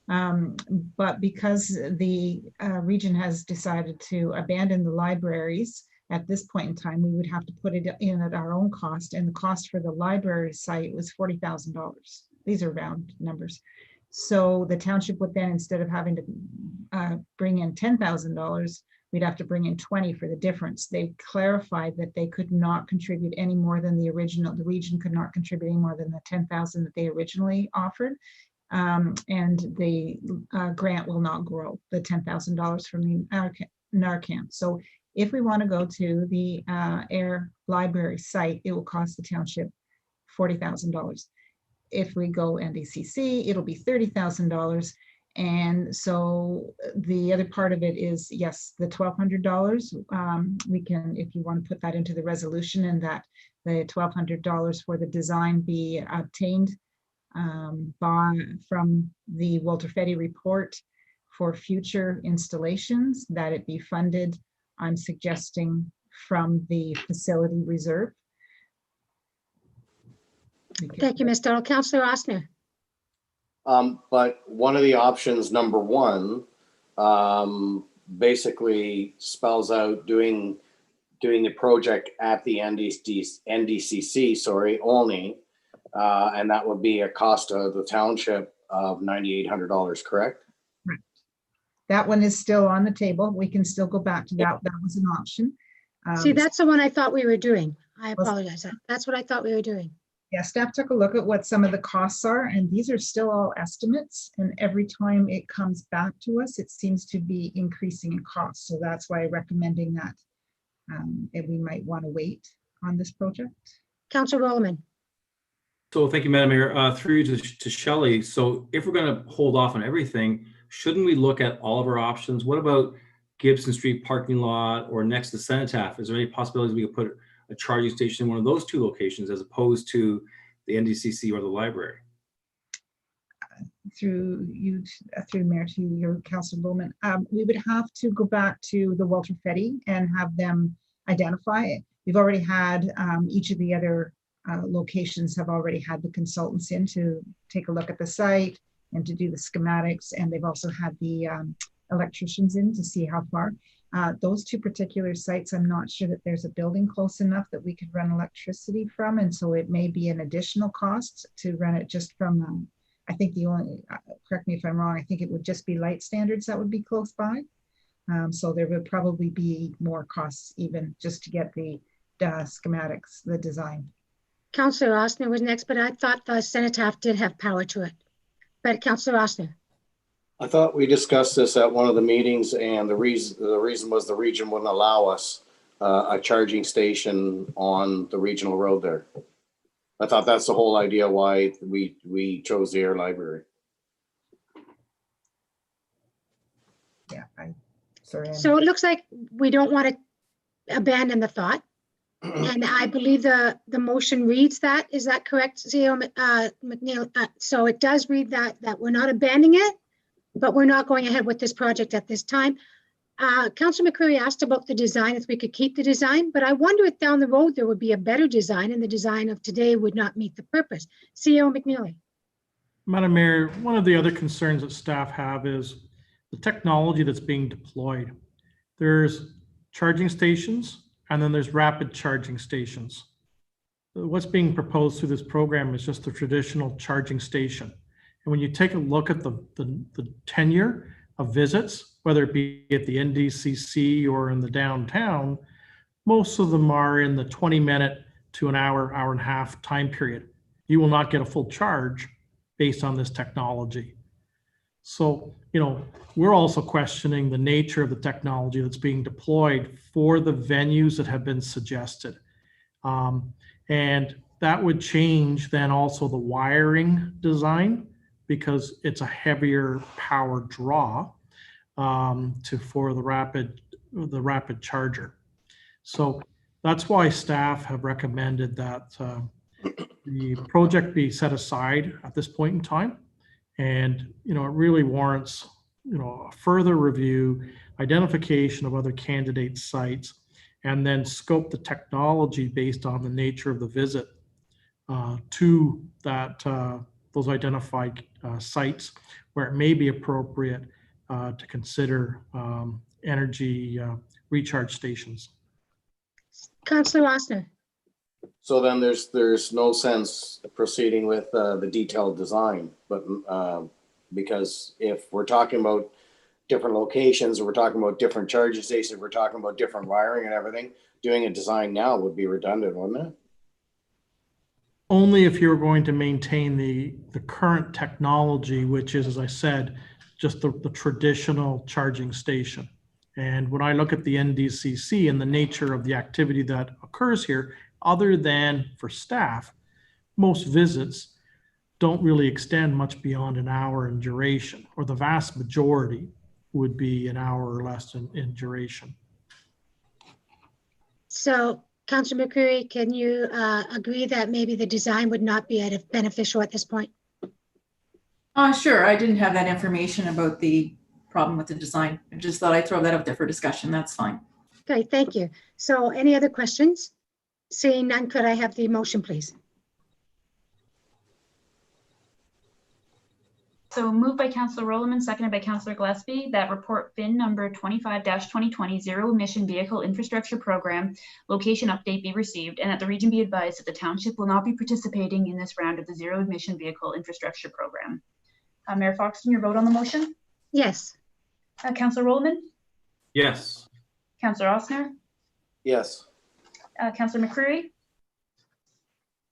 But because the region has decided to abandon the libraries at this point in time, we would have to put it in at our own cost. And the cost for the library site was $40,000. These are round numbers. So the township would then, instead of having to bring in $10,000, we'd have to bring in 20 for the difference. They clarified that they could not contribute any more than the region could not contribute any more than the 10,000 that they originally offered. And the grant will not grow the $10,000 from the Narcan. So if we want to go to the Air Library site, it will cost the township $40,000. If we go NDCC, it'll be $30,000. And so the other part of it is, yes, the $1,200, we can, if you want to put that into the resolution, and that the $1,200 for the design be obtained from the Walter Feddy report for future installations, that it be funded, I'm suggesting, from the facility reserve. Thank you, Ms. Dettle. Councillor Ossner? But one of the options, number one, basically spells out doing the project at the NDCC, only, and that would be a cost of the township of $9,800, correct? Right. That one is still on the table. We can still go back to that. That was an option. See, that's the one I thought we were doing. I apologize. That's what I thought we were doing. Yeah, staff took a look at what some of the costs are, and these are still all estimates. And every time it comes back to us, it seems to be increasing in cost. So that's why I'm recommending that we might want to wait on this project. Councillor Roman? So thank you, Madam Mayor. Through you to Shelley. So if we're going to hold off on everything, shouldn't we look at all of our options? What about Gibson Street parking lot or next to Cenotaph? Is there any possibilities we could put a charging station in one of those two locations as opposed to the NDCC or the library? Through you, through the mayor to your Councillor Bowman, we would have to go back to the Walter Fetty and have them identify it. We've already had each of the other locations have already had the consultants in to take a look at the site and to do the schematics, and they've also had the electricians in to see how far. Those two particular sites, I'm not sure that there's a building close enough that we could run electricity from, and so it may be an additional cost to run it just from I think the only, correct me if I'm wrong, I think it would just be Light Standards that would be close by. So there would probably be more costs even just to get the schematics, the design. Councillor Osner was next, but I thought the Cenotaph did have power to it. But Councillor Osner. I thought we discussed this at one of the meetings, and the reason was the region wouldn't allow us a charging station on the regional road there. I thought that's the whole idea why we chose the Air Library. Yeah, sorry. So it looks like we don't want to abandon the thought. And I believe the motion reads that. Is that correct, CEO McNeil? So it does read that we're not abandoning it, but we're not going ahead with this project at this time. Councillor McCreary asked about the design, if we could keep the design, but I wonder if down the road there would be a better design and the design of today would not meet the purpose. CEO McNeely. Madam Mayor, one of the other concerns that staff have is the technology that's being deployed. There's charging stations and then there's rapid charging stations. What's being proposed through this program is just the traditional charging station. And when you take a look at the tenure of visits, whether it be at the NDCC or in the downtown, most of them are in the 20-minute to an hour, hour and a half time period. You will not get a full charge based on this technology. So, you know, we're also questioning the nature of the technology that's being deployed for the venues that have been suggested. And that would change then also the wiring design, because it's a heavier power draw for the rapid charger. So that's why staff have recommended that the project be set aside at this point in time. And, you know, it really warrants, you know, a further review, identification of other candidate sites, and then scope the technology based on the nature of the visit to that those identified sites where it may be appropriate to consider energy recharge stations. Councillor Osner. So then there's no sense proceeding with the detailed design, but because if we're talking about different locations, or we're talking about different charging stations, we're talking about different wiring and everything, doing a design now would be redundant, wouldn't it? Only if you're going to maintain the current technology, which is, as I said, just the traditional charging station. And when I look at the NDCC and the nature of the activity that occurs here, other than for staff, most visits don't really extend much beyond an hour in duration, or the vast majority would be an hour or less in duration. So, Councillor McCreary, can you agree that maybe the design would not be beneficial at this point? Sure. I didn't have that information about the problem with the design. I just thought I'd throw that out there for discussion. That's fine. Okay, thank you. So any other questions? Seeing none, could I have the motion, please? So moved by Councillor Rowland, seconded by Councillor Gillespie, that report bin number 25-2020 Zero Emission Vehicle Infrastructure Program location update be received, and that the region be advised that the township will not be participating in this round of the Zero Emission Vehicle Infrastructure Program. Mayor Foxton, your vote on the motion? Yes. Councillor Rowland? Yes. Councillor Osner? Yes. Councillor McCreary?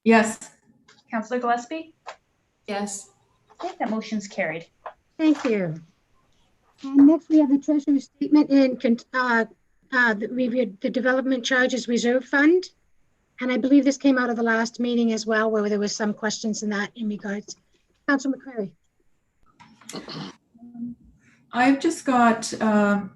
Yes. Councillor Gillespie? Yes. Okay, that motion's carried. Thank you. And next we have the treasurer's statement and the development charges reserve fund. And I believe this came out of the last meeting as well, where there was some questions in that in regards. Councillor McCreary. I've just got a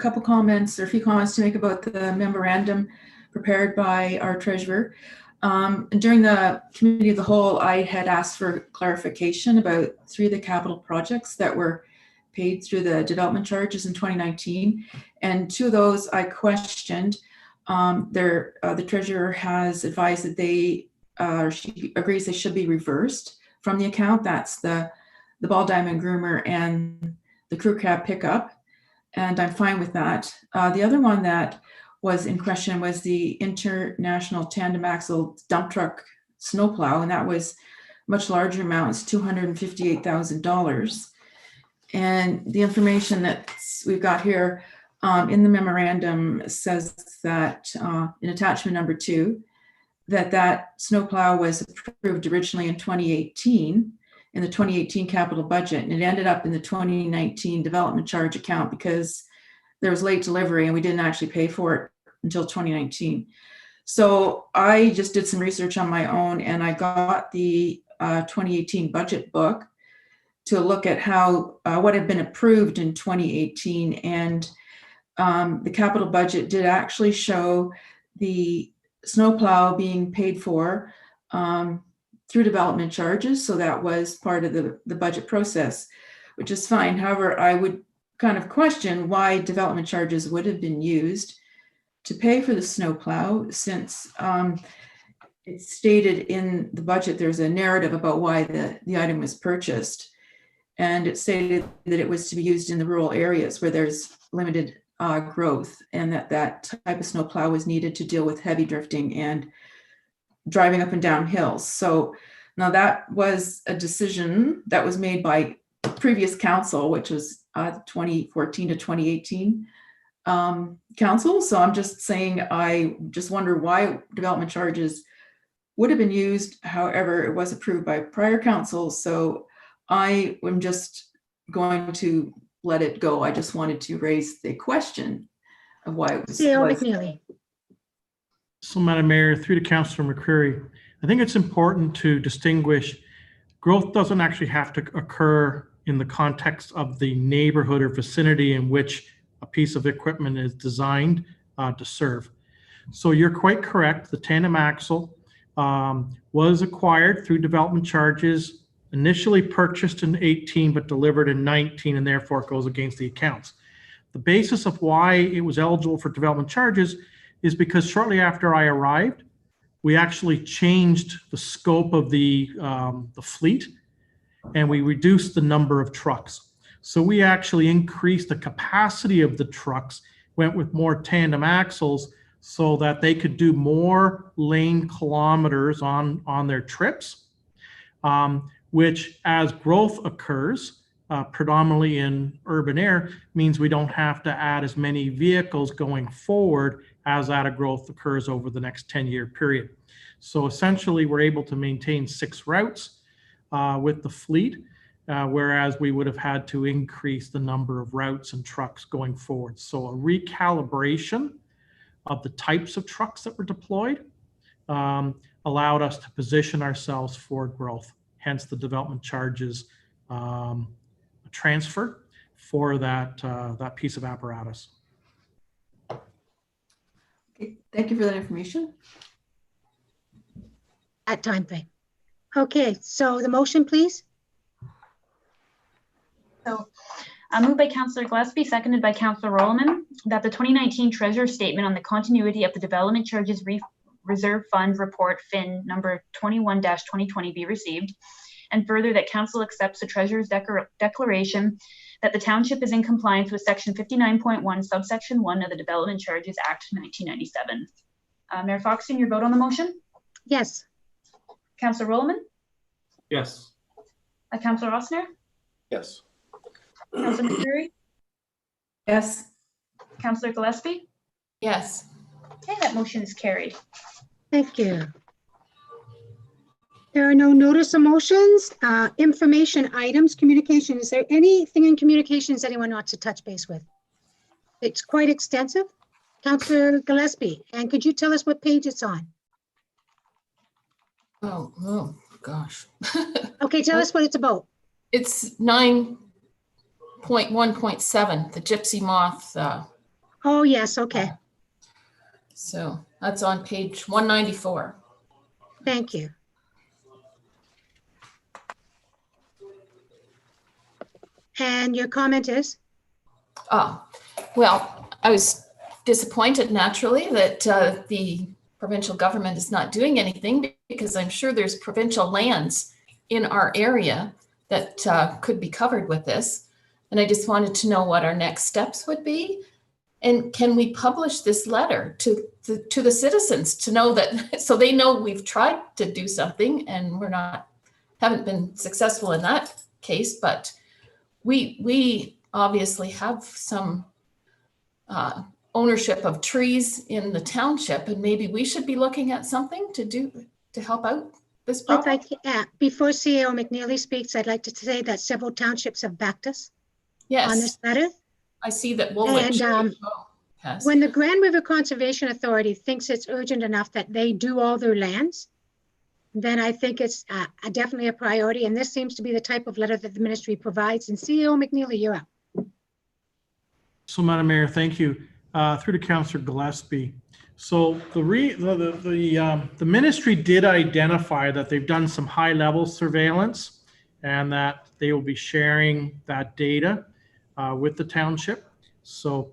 couple comments or a few comments to make about the memorandum prepared by our treasurer. During the committee of the whole, I had asked for clarification about 3 of the capital projects that were paid through the development charges in 2019. And 2 of those I questioned. The treasurer has advised that she agrees they should be reversed from the account. That's the ball diamond groomer and the crew cab pickup. And I'm fine with that. The other one that was in question was the International Tandem Axle Dump Truck Snowplow, and that was much larger amounts, $258,000. And the information that we've got here in the memorandum says that in attachment number 2, that snowplow was approved originally in 2018 in the 2018 capital budget, and it ended up in the 2019 development charge account because there was late delivery and we didn't actually pay for it until 2019. So I just did some research on my own, and I got the 2018 budget book to look at how what had been approved in 2018, and the capital budget did actually show the snowplow being paid for through development charges. So that was part of the budget process, which is fine. However, I would kind of question why development charges would have been used to pay for the snowplow, since it's stated in the budget, there's a narrative about why the item was purchased. And it stated that it was to be used in the rural areas where there's limited growth, and that type of snowplow was needed to deal with heavy drifting and driving up and down hills. So now that was a decision that was made by previous council, which was 2014 to 2018 council. So I'm just saying, I just wonder why development charges would have been used. However, it was approved by prior council. So I am just going to let it go. I just wanted to raise the question of why it was. Dale McNeely. So, Madam Mayor, through to Councillor McCreary, I think it's important to distinguish growth doesn't actually have to occur in the context of the neighborhood or vicinity in which a piece of equipment is designed to serve. So you're quite correct. The tandem axle was acquired through development charges, initially purchased in 18, but delivered in 19, and therefore it goes against the accounts. The basis of why it was eligible for development charges is because shortly after I arrived, we actually changed the scope of the fleet, and we reduced the number of trucks. So we actually increased the capacity of the trucks, went with more tandem axles so that they could do more lane kilometers on their trips, which as growth occurs, predominantly in urban air, means we don't have to add as many vehicles going forward as that growth occurs over the next 10-year period. So essentially, we're able to maintain 6 routes with the fleet, whereas we would have had to increase the number of routes and trucks going forward. So a recalibration of the types of trucks that were deployed allowed us to position ourselves for growth, hence the development charges transfer for that piece of apparatus. Okay, thank you for that information. That time frame. Okay, so the motion, please. So moved by Councillor Gillespie, seconded by Councillor Rollman, that the 2019 Treasurer's Statement on the continuity of the Development Charges Reserve Fund Report FIN number 21-2020 be received, and further that Council accepts the Treasurer's declaration that the Township is in compliance with Section 59.1 subsection 1 of the Development Charges Act 1997. Mayor Foxton, your vote on the motion? Yes. Councillor Rollman? Yes. Councillor Rossner? Yes. Councillor McCreary? Yes. Councillor Gillespie? Yes. Okay, that motion is carried. Thank you. There are no notice of motions, information items, communication. Is there anything in communications anyone wants to touch base with? It's quite extensive. Councillor Gillespie, and could you tell us what page it's on? Oh gosh. Okay, tell us what it's about. It's 9.1. .1.7, the gypsy moth. Oh, yes, okay. So that's on page 194. Thank you. And your comment is? Oh, well, I was disappointed naturally that the provincial government is not doing anything, because I'm sure there's provincial lands in our area that could be covered with this. And I just wanted to know what our next steps would be. And can we publish this letter to the citizens to know that, so they know we've tried to do something and haven't been successful in that case, but we obviously have some ownership of trees in the township, and maybe we should be looking at something to help out this problem. Before CEO McNeely speaks, I'd like to say that several townships have backed us on this Yes, letter. I see that Woolwich has. When the Grand River Conservation Authority thinks it's urgent enough that they do all their lands, then I think it's definitely a priority. And this seems to be the type of letter that the ministry provides. And CEO McNeely, you're up. So, Madam Mayor, thank you. Through to Councillor Gillespie. So the ministry did identify that they've done some high-level surveillance and that they will be sharing that data with the township. So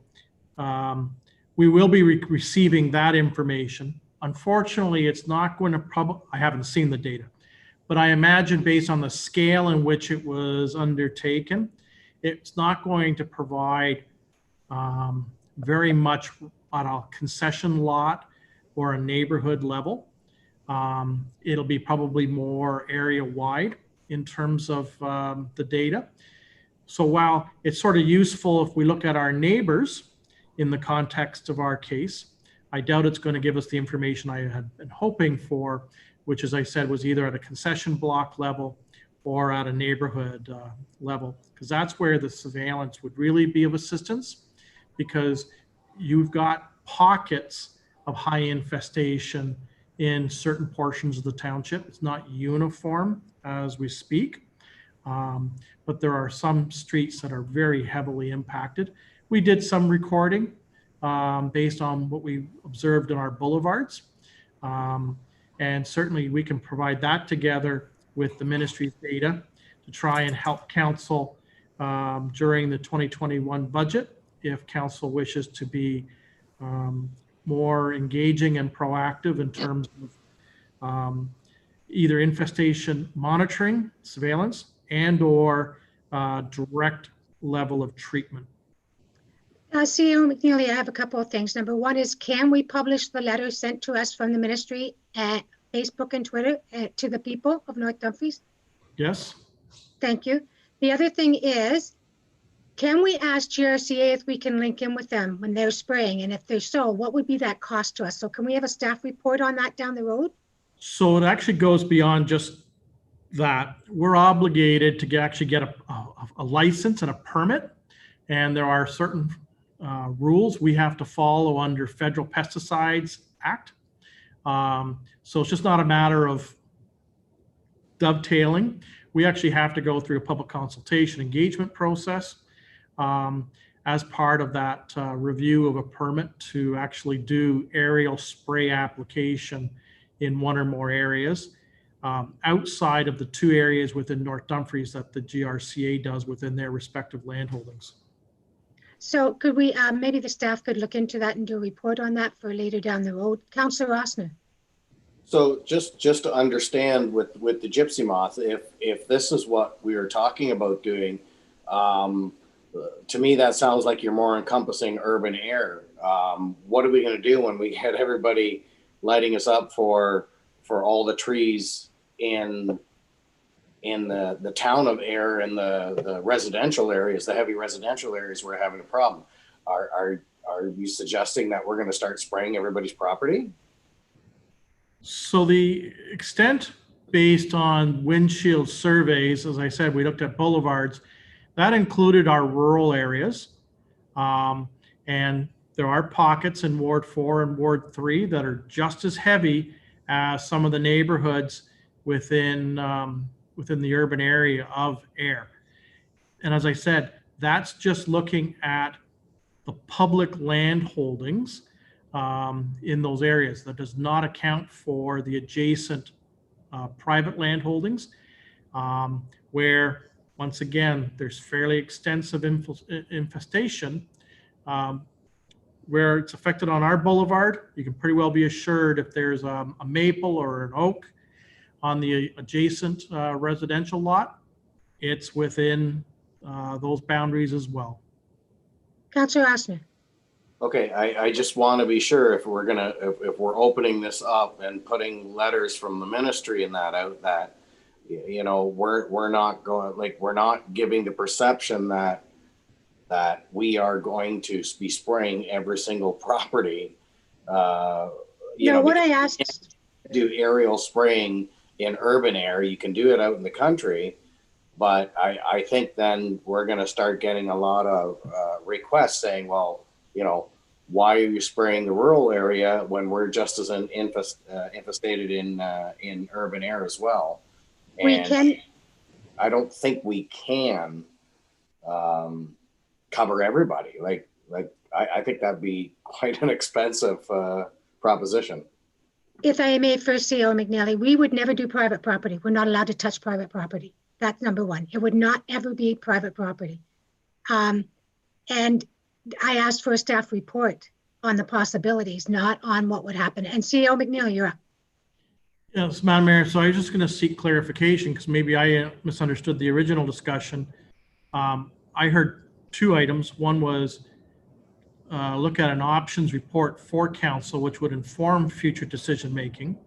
we will be receiving that information. Unfortunately, it's not going to I haven't seen the data, but I imagine based on the scale in which it was undertaken, it's not going to provide very much on a concession lot or a neighborhood level. It'll be probably more area wide in terms of the data. So while it's sort of useful if we look at our neighbors in the context of our case, I doubt it's going to give us the information I had been hoping for, which, as I said, was either at a concession block level or at a neighborhood level, because that's where the surveillance would really be of assistance, because you've got pockets of high infestation in certain portions of the township. It's not uniform as we speak, but there are some streets that are very heavily impacted. We did some recording based on what we observed in our boulevards. And certainly we can provide that together with the ministry's data to try and help council during the 2021 budget, if council wishes to be more engaging and proactive in terms of either infestation monitoring, surveillance, and or direct level of treatment. CEO McNeely, I have a couple of things. Number one is, can we publish the letter sent to us from the ministry at Facebook and Twitter to the people of North Dumfries? Yes. Thank you. The other thing is, can we ask GRCA if we can link in with them when they're spraying? And if they're so, what would be that cost to us? So can we have a staff report on that down the road? So it actually goes beyond just that. We're obligated to actually get a license and a permit. And there are certain rules we have to follow under Federal Pesticides Act. So it's just not a matter of dovetailing. We actually have to go through a public consultation engagement process as part of that review of a permit to actually do aerial spray application in one or more areas outside of the two areas within North Dumfries that the GRCA does within their respective landholdings. So could we, maybe the staff could look into that and do a report on that for later down the road. Councillor Rossner. So just to understand with the gypsy moth, if this is what we are talking about doing, to me that sounds like you're more encompassing urban air. What are we going to do when we had everybody lighting us up for all the trees in the town of Ayr and the residential areas, the heavy residential areas, we're having a problem? Are you suggesting that we're going to start spraying everybody's property? So the extent based on windshield surveys, as I said, we looked at boulevards, that included our rural areas. And there are pockets in Ward 4 and Ward 3 that are just as heavy as some of the neighborhoods within the urban area of Ayr. And as I said, That's just looking at the public land holdings in those areas. That does not account for the adjacent private land holdings, where, once again, there's fairly extensive infestation. Where it's affected on our boulevard, you can pretty well be assured if there's a maple or an oak on the adjacent residential lot, it's within those boundaries as well. Councillor Ossner. Okay, I just want to be sure if we're gonna, if we're opening this up and putting letters from the ministry and that out, that, you know, we're not going, like, we're not giving the perception that we are going to be spraying every single property. You know, What I asked, do aerial spraying in urban air, you can do it out in the country, but I think then we're going to start getting a lot of requests saying, well, you know, why are you spraying the rural area when we're just as infestated in urban air as well? we can, I don't think we can cover everybody. Like I think that'd be quite an expensive proposition. if I may first, CEO McNally, we would never do private property. We're not allowed to touch private property. That's number one. It would not ever be private property. And I asked for a staff report on the possibilities, not on what would happen. And CEO McNeil, you're up. Yes, Madam Mayor, so I was just going to seek clarification because maybe I misunderstood the original discussion. I heard two items. One was look at an options report for council, which would inform future decision-making.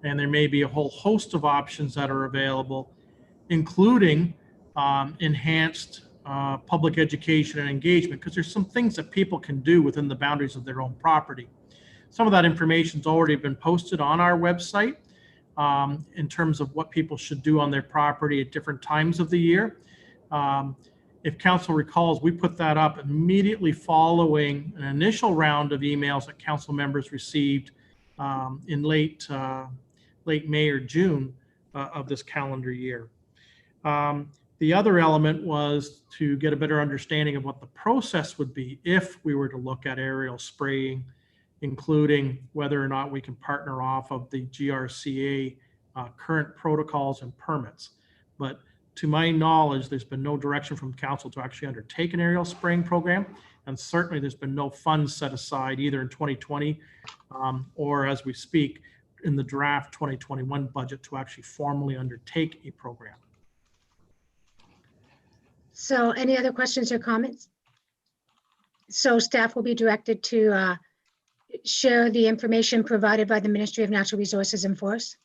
And there may be a whole host of options that are available, including enhanced public education and engagement, because there's some things that people can do within the boundaries of their own property. Some of that information's already been posted on our website in terms of what people should do on their property at different times of the year. If council recalls, we put that up immediately following an initial round of emails that council members received in late May or June of this calendar year. The other element was to get a better understanding of what the process would be if we were to look at aerial spraying, including whether or not we can partner off of the GRCA current protocols and permits. But to my knowledge, there's been no direction from council to actually undertake an aerial spraying program. And certainly there's been no funds set aside either in 2020 or as we speak in the draft 2021 budget to actually formally undertake a program. So any other questions or comments? So staff will be directed to share the information provided by the Ministry of Natural Resources and Forests.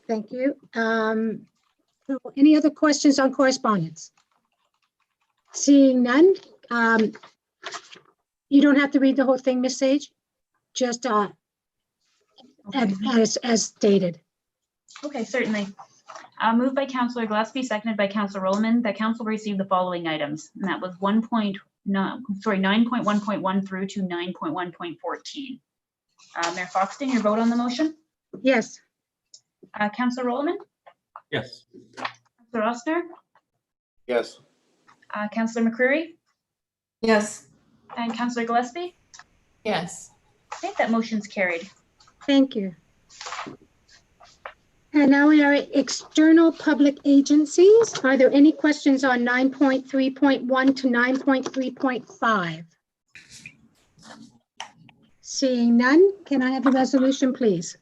Thank you. So any other questions on correspondence? Seeing none, you don't have to read the whole thing, Ms. Sage, just as stated. Okay, certainly. Moved by Councillor Gillespie, seconded by Councillor Rowland, that council received the following items, and that was 9.1.1 through to 9.1.14. Mayor Foxton, your vote on the motion? Yes. Councillor Rowland? Yes. Councillor Ossner? Yes. Councillor McCreary? Yes. And Councillor Gillespie? Yes. Okay, that motion's carried. Thank you. And now we are at external public agencies. Are there any questions on 9.3.1 to 9.3.5? Seeing none, can I have a resolution, please?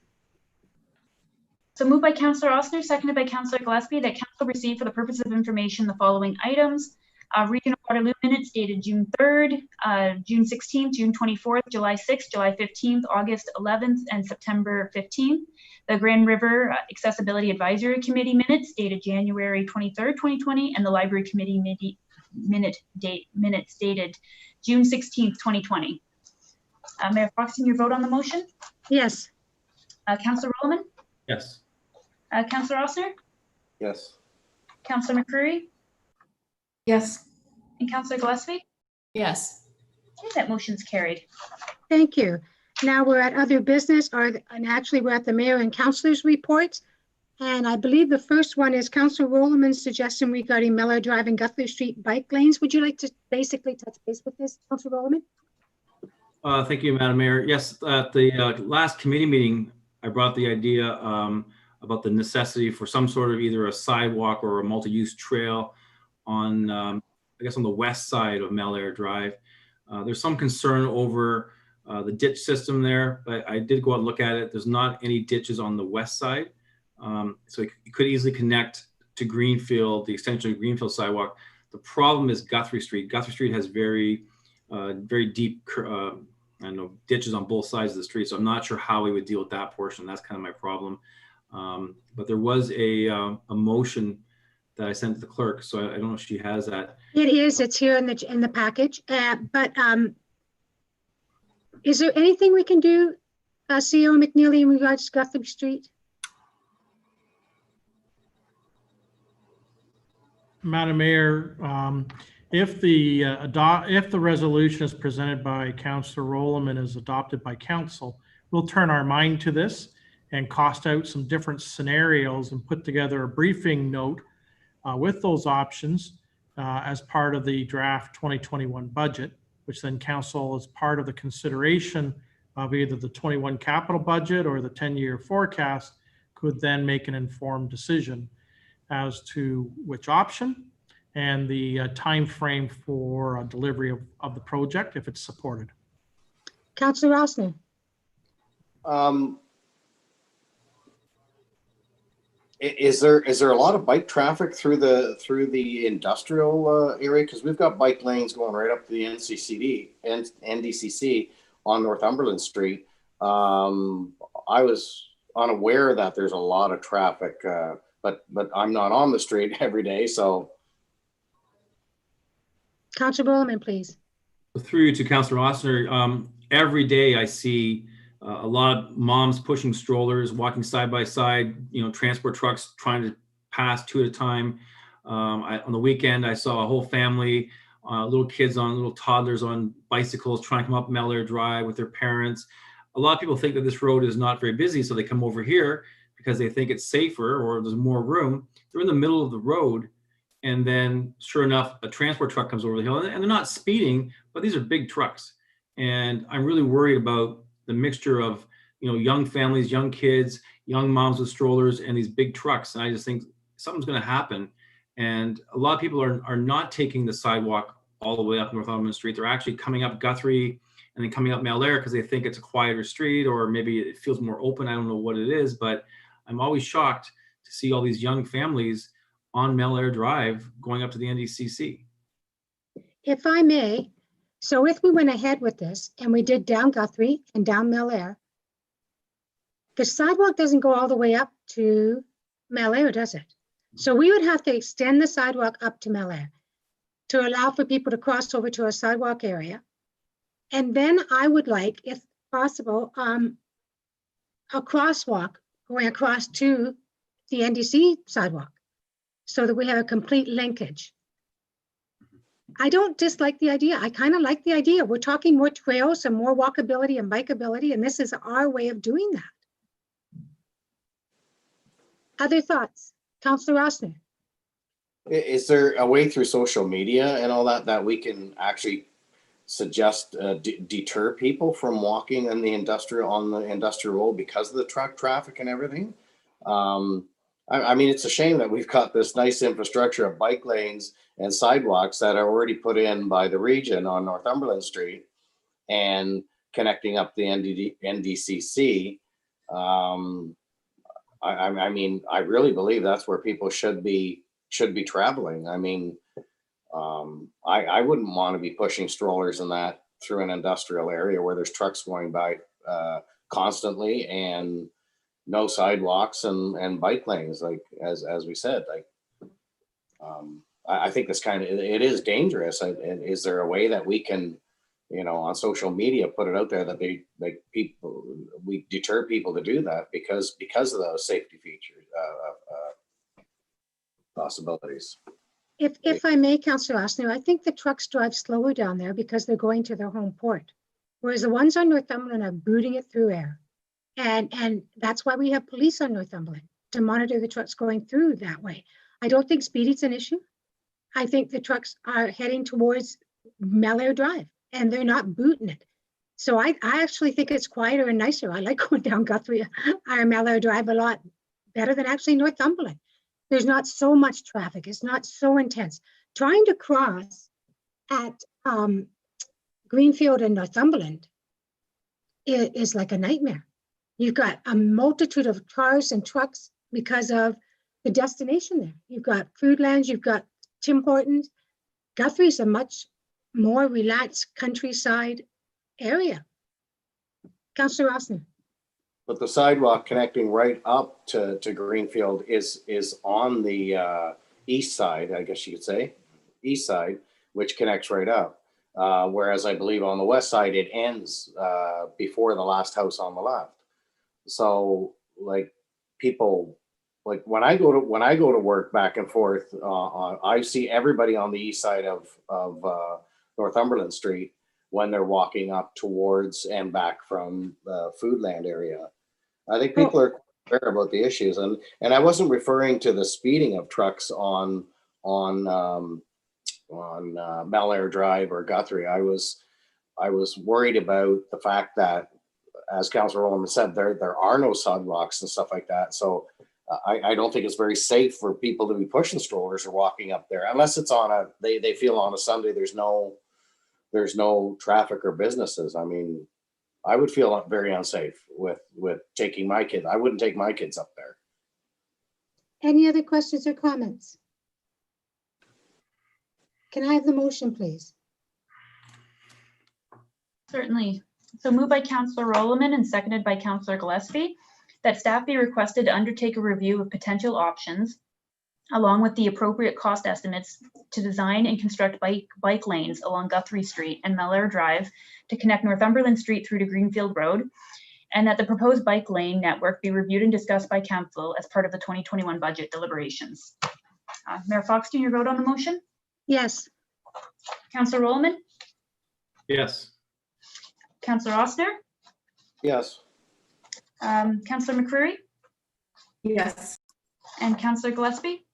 So moved by Councillor Ossner, seconded by Councillor Gillespie, that council receive for the purpose of information the following items. Regional Waterloo minutes dated June 3rd, June 16th, June 24th, July 6th, July 15th, August 11th, and September 15th. The Grand River Accessibility Advisory Committee minutes dated January 23rd, 2020, and the Library Committee minutes dated June 16th, 2020. Mayor Foxton, your vote on the motion? Yes. Councillor Rowland? Yes. Councillor Ossner? Yes. Councillor McCreary? Yes. And Councillor Gillespie? Yes. Okay, that motion's carried. Thank you. Now we're at other business, and actually we're at the mayor and councilors reports. And I believe the first one is Councillor Rowland's suggestion regarding Miller Drive and Guthrie Street bike lanes. Would you like to basically touch base with this, Councillor Rowland? Thank you, Madam Mayor. Yes, at the last committee meeting, I brought the idea about the necessity for some sort of either a sidewalk or a multi-use trail on, I guess, on the west side of Melaire Drive. There's some concern over the ditch system there, but I did go out and look at it. There's not any ditches on the west side. So you could easily connect to Greenfield, the extension of Greenfield sidewalk. The problem is Guthrie Street. Guthrie Street has very deep, I don't know, ditches on both sides of the street. So I'm not sure how we would deal with that portion. That's kind of my problem. But there was a motion that I sent to the clerk. So I don't know if she has that. It is. It's here in the package. But is there anything we can do, CEO McNeely, in regards to Guthrie Street? Madam Mayor, if the resolution is presented by Councillor Rowland and is adopted by council, we'll turn our mind to this and cost out some different scenarios and put together a briefing note with those options as part of the draft 2021 budget, which then council, as part of the consideration of either the 21 capital budget or the 10-year forecast, could then make an informed decision as to which option and the time frame for delivery of the project if it's supported. Councillor Rossner. Is there a lot of bike traffic through the industrial area? Because we've got bike lanes going right up to the NDCC on Northumberland Street. I was unaware that there's a lot of traffic, but I'm not on the street every day, so. Councillor Bowman, please. Through you to Councillor Rossner, every day I see a lot of moms pushing strollers, walking side by side, transport trucks trying to pass two at a time. On the weekend, I saw a whole family, little toddlers on bicycles trying to come up Melaire Drive with their parents. A lot of people think that this road is not very busy, so they come over here because they think it's safer or there's more room. They're in the middle of the road, and then sure enough, a transport truck comes over the hill, and they're not speeding, but these are big trucks. And I'm really worried about the mixture of, young families, young kids, young moms with strollers, and these big trucks. And I just think something's going to happen. And a lot of people are not taking the sidewalk all the way up Northumberland Street. They're actually coming up Guthrie and then coming up Melaire because they think it's a quieter street, or maybe it feels more open. I don't know what it is, but I'm always shocked to see all these young families on Melaire Drive going up to the NDCC. If I may, so if we went ahead with this and we did down Guthrie and down Melaire, the sidewalk doesn't go all the way up to Melaire, does it? So we would have to extend the sidewalk up to Melaire to allow for people to cross over to a sidewalk area. And then I would like, if possible, a crosswalk going across to the NDC sidewalk so that we have a complete linkage. I don't dislike the idea. I kind of like the idea. We're talking more trails and more walkability and bikeability, and this is our way of doing that. Other thoughts? Councillor Rossner. Is there a way through social media and all that we can actually suggest deter people from walking on the industrial road because of the truck traffic and everything? I mean, it's a shame that we've got this nice infrastructure of bike lanes and sidewalks that are already put in by the region on Northumberland Street and connecting up the NDCC. I mean, I really believe that's where people should be traveling. I mean, I wouldn't want to be pushing strollers and that through an industrial area where there's trucks going by constantly and no sidewalks and bike lanes, like as we said. Like, I think this it is dangerous. And is there a way that we can, on social media, put it out there that we deter people to do that because of those safety features, possibilities? If I may, Councillor Rossner, I think the trucks drive slower down there because they're going to their home port, whereas the ones on Northumberland are booting it through air. And that's why we have police on Northumberland. to monitor the trucks going through that way. I don't think speeding's an issue. I think the trucks are heading towards Malaire Drive and they're not booting it. So I actually think it's quieter and nicer. I like going down Guthrie or Malaire Drive a lot better than actually Northumberland. There's not so much traffic. It's not so intense. Trying to cross at Greenfield and Northumberland is like a nightmare. You've got a multitude of cars and trucks because of the destination there. You've got Foodlands, you've got Tim Hortons. Guthrie's a much more relaxed countryside area. Councillor Rossner. But the sidewalk connecting right up to Greenfield is on the east side, I guess you could say, east side, which connects right up. Whereas I believe on the west side, it ends before the last house on the left. So like people, like when I go to work back and forth, I see everybody on the east side of Northumberland Street when they're walking up towards and back from the Foodland area. I think people are aware about the issues, and I wasn't referring to the speeding of trucks on Malaire Drive or Guthrie. I was worried about the fact that, as Councillor Rowland said, there are no sidewalks and stuff like that. So I don't think it's very safe for people to be pushing strollers or walking up there, unless it's on they feel on a Sunday there's no traffic or businesses. I mean, I would feel very unsafe with taking my kids. I wouldn't take my kids up there. Any other questions or comments? Can I have the motion, please? Certainly. So moved by Councillor Rowland and seconded by Councillor Gillespie, that staff be requested to undertake a review of potential options, along with the appropriate cost estimates, to design and construct bike lanes along Guthrie Street and Malaire Drive to connect Northumberland Street through to Greenfield Road, and that the proposed bike lane network be reviewed and discussed by council as part of the 2021 budget deliberations. Mayor Foxton, your vote on the motion? Yes. Councillor Rowland? Yes. Councillor Ossner? Yes. Councillor McCreary? Yes. And Councillor Gillespie?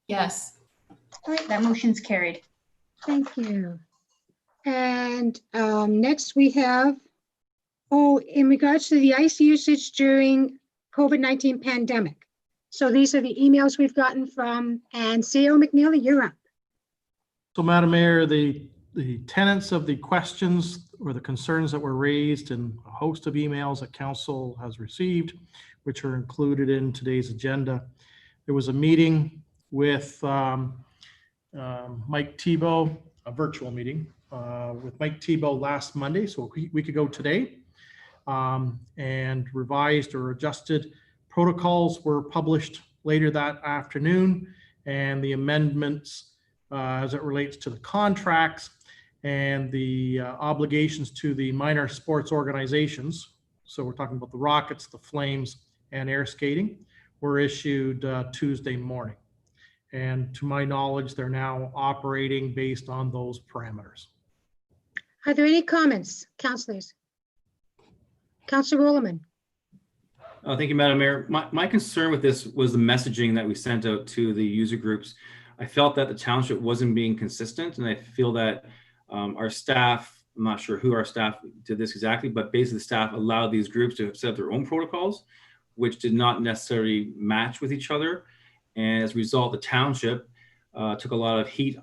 Yes. All right, that motion's carried. Thank you. And next we have, in regards to the ice usage during COVID-19 pandemic. So these are the emails we've gotten from, and CEO McNeely, you're up. So Madam Mayor, the tenets of the questions or the concerns that were raised in a host of emails that council has received, which are included in today's agenda. There was a meeting with Mike Thibeault, a virtual meeting with Mike Thibeault last Monday, so a week ago today, and revised or adjusted protocols were published later that afternoon, and the amendments as it relates to the contracts and the obligations to the minor sports organizations. So we're talking about the Rockets, the Flames, and air skating were issued Tuesday morning. And to my knowledge, they're now operating based on those parameters. Are there any comments, councillors? Councillor Rowland. Thank you, Madam Mayor. My concern with this was the messaging that we sent out to the user groups. I felt that the township wasn't being consistent, and I feel that our staff, I'm not sure who our staff did this exactly, but basically the staff allowed these groups to set up their own protocols, which did not necessarily match with each other. And as a result, the township took a lot of heat,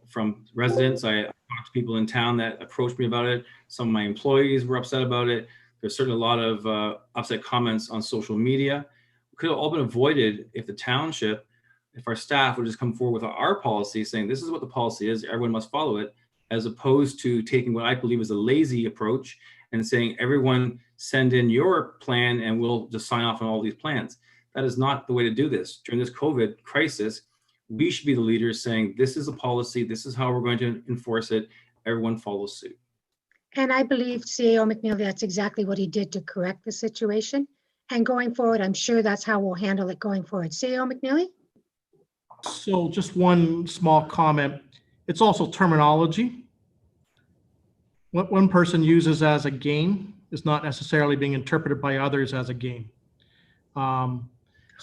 from residents. I talked to people in town that approached me about it. Some of my employees were upset about it. There's certainly a lot of upset comments on social media. It could have all been avoided if the township, if our staff would just come forward with our policy saying, this is what the policy is, everyone must follow it, as opposed to taking what I believe is a lazy approach and saying, everyone send in your plan and we'll just sign off on all these plans. That is not the way to do this. During this COVID crisis, we should be the leaders saying, this is a policy, this is how we're going to enforce it, everyone follows suit. And I believe CEO McNeely, that's exactly what he did to correct the situation. And going forward, I'm sure that's how we'll handle it going forward. CEO McNeely? So just one small comment. It's also terminology. What one person uses as a game is not necessarily being interpreted by others as a game.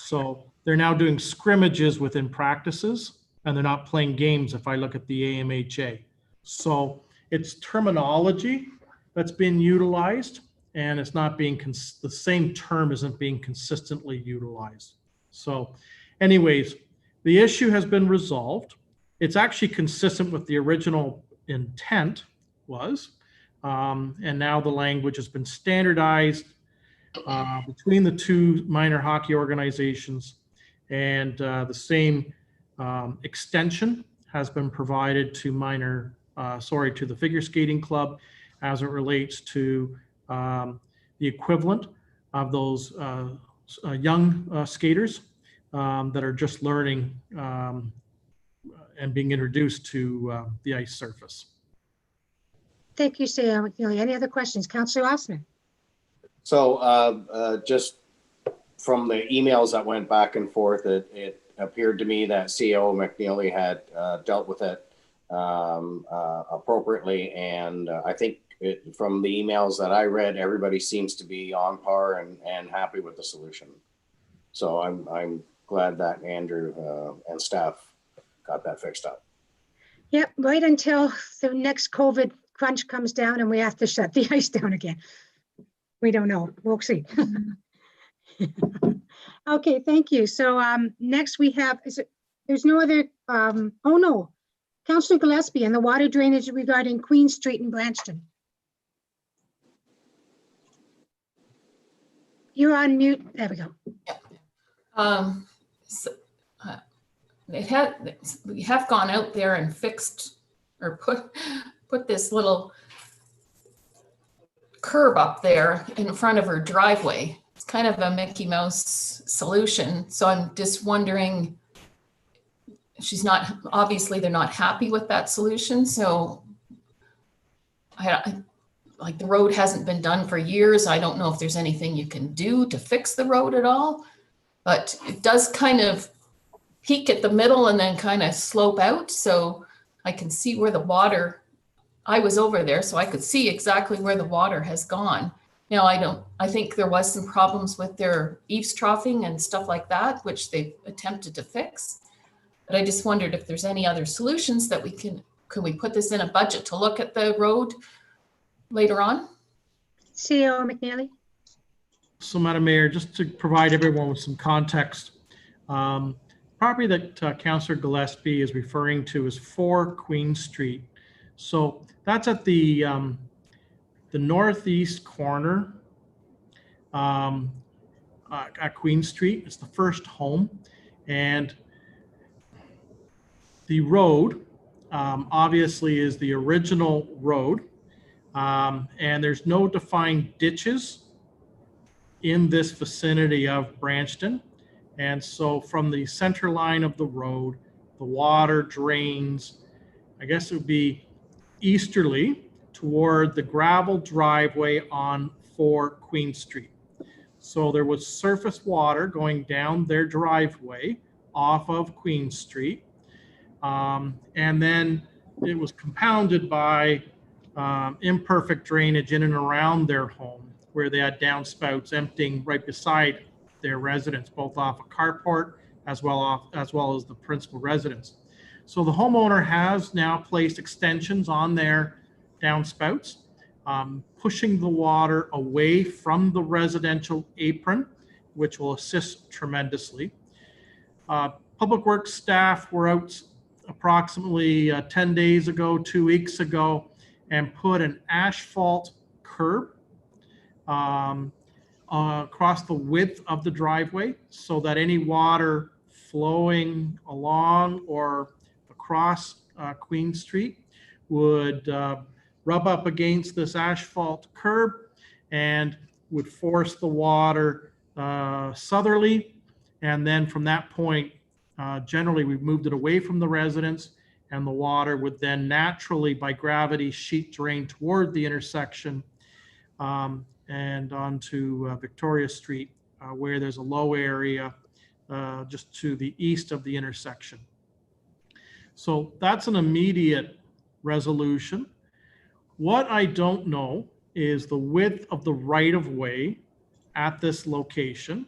So they're now doing scrimmages within practices, and they're not playing games if I look at the AMHA. So it's terminology that's being utilized, and it's not being, the same term isn't being consistently utilized. So anyways, the issue has been resolved. It's actually consistent with the original intent was, and now the language has been standardized between the two minor hockey organizations, and the same extension has been provided to to the figure skating club as it relates to the equivalent of those young skaters that are just learning and being introduced to the ice surface. Thank you, Sarah McNeely. Any other questions? Councillor Osman? So just from the emails that went back and forth, it appeared to me that CEO McNeely had dealt with it appropriately. And I think from the emails that I read, everybody seems to be on par and happy with the solution. So I'm glad that Andrew and staff got that fixed up. Yep, right until the next COVID crunch comes down and we have to shut the ice down again. We don't know. We'll see. Okay, thank you. So next we have, there's no other, oh no, Councillor Gillespie and the water drainage regarding Queen Street in Branston. You're on mute. There we go. We have gone out there and fixed or put this little curb up there in front of her driveway. It's kind of a Mickey Mouse solution. So I'm just wondering, obviously they're not happy with that solution. So like the road hasn't been done for years. I don't know if there's anything you can do to fix the road at all, but it does kind of peak at the middle and then kind of slope out. So I can see where the water, I was over there, so I could see exactly where the water has gone. Now, I think there was some problems with their eavesdropping and stuff like that, which they attempted to fix. But I just wondered if there's any other solutions that could we put this in a budget to look at the road later on? CEO McNeely? So Madam Mayor, just to provide everyone with some context, property that Councillor Gillespie is referring to is 4 Queen Street. So that's at the northeast corner at Queen Street. It's the first home, and the road obviously is the original road, and there's no defined ditches in this vicinity of Branston. And so from the center line of the road, the water drains, I guess it would be easterly toward the gravel driveway on 4 Queen Street. So there was surface water going down their driveway off of Queen Street. And then it was compounded by imperfect drainage in and around their home, where they had downspouts emptying right beside their residence, both off a carport as well as the principal residence. So the homeowner has now placed extensions on their downspouts, pushing the water away from the residential apron, which will assist tremendously. Public Works staff were out approximately 10 days ago, 2 weeks ago, and put an asphalt curb across the width of the driveway so that any water flowing along or across Queen Street would rub up against this asphalt curb and would force the water southerly. And then from that point, generally we've moved it away from the residence, and the water would then naturally by gravity sheet drain toward the intersection and onto Victoria Street, where there's a low area just to the east of the intersection. So that's an immediate resolution. What I don't know is the width of the right-of-way at this location,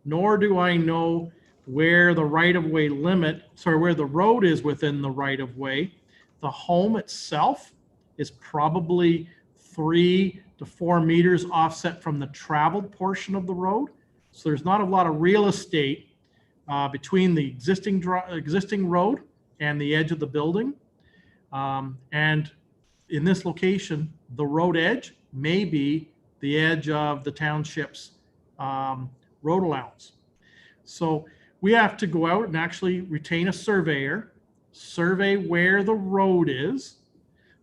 nor do I know where the right-of-way limit, where the road is within the right-of-way. The home itself is probably 3 to 4 meters offset from the traveled portion of the road. So there's not a lot of real estate between the existing road and the edge of the building. And in this location, the road edge may be the edge of the township's road allowance. So we have to go out and actually retain a surveyor, survey where the road is,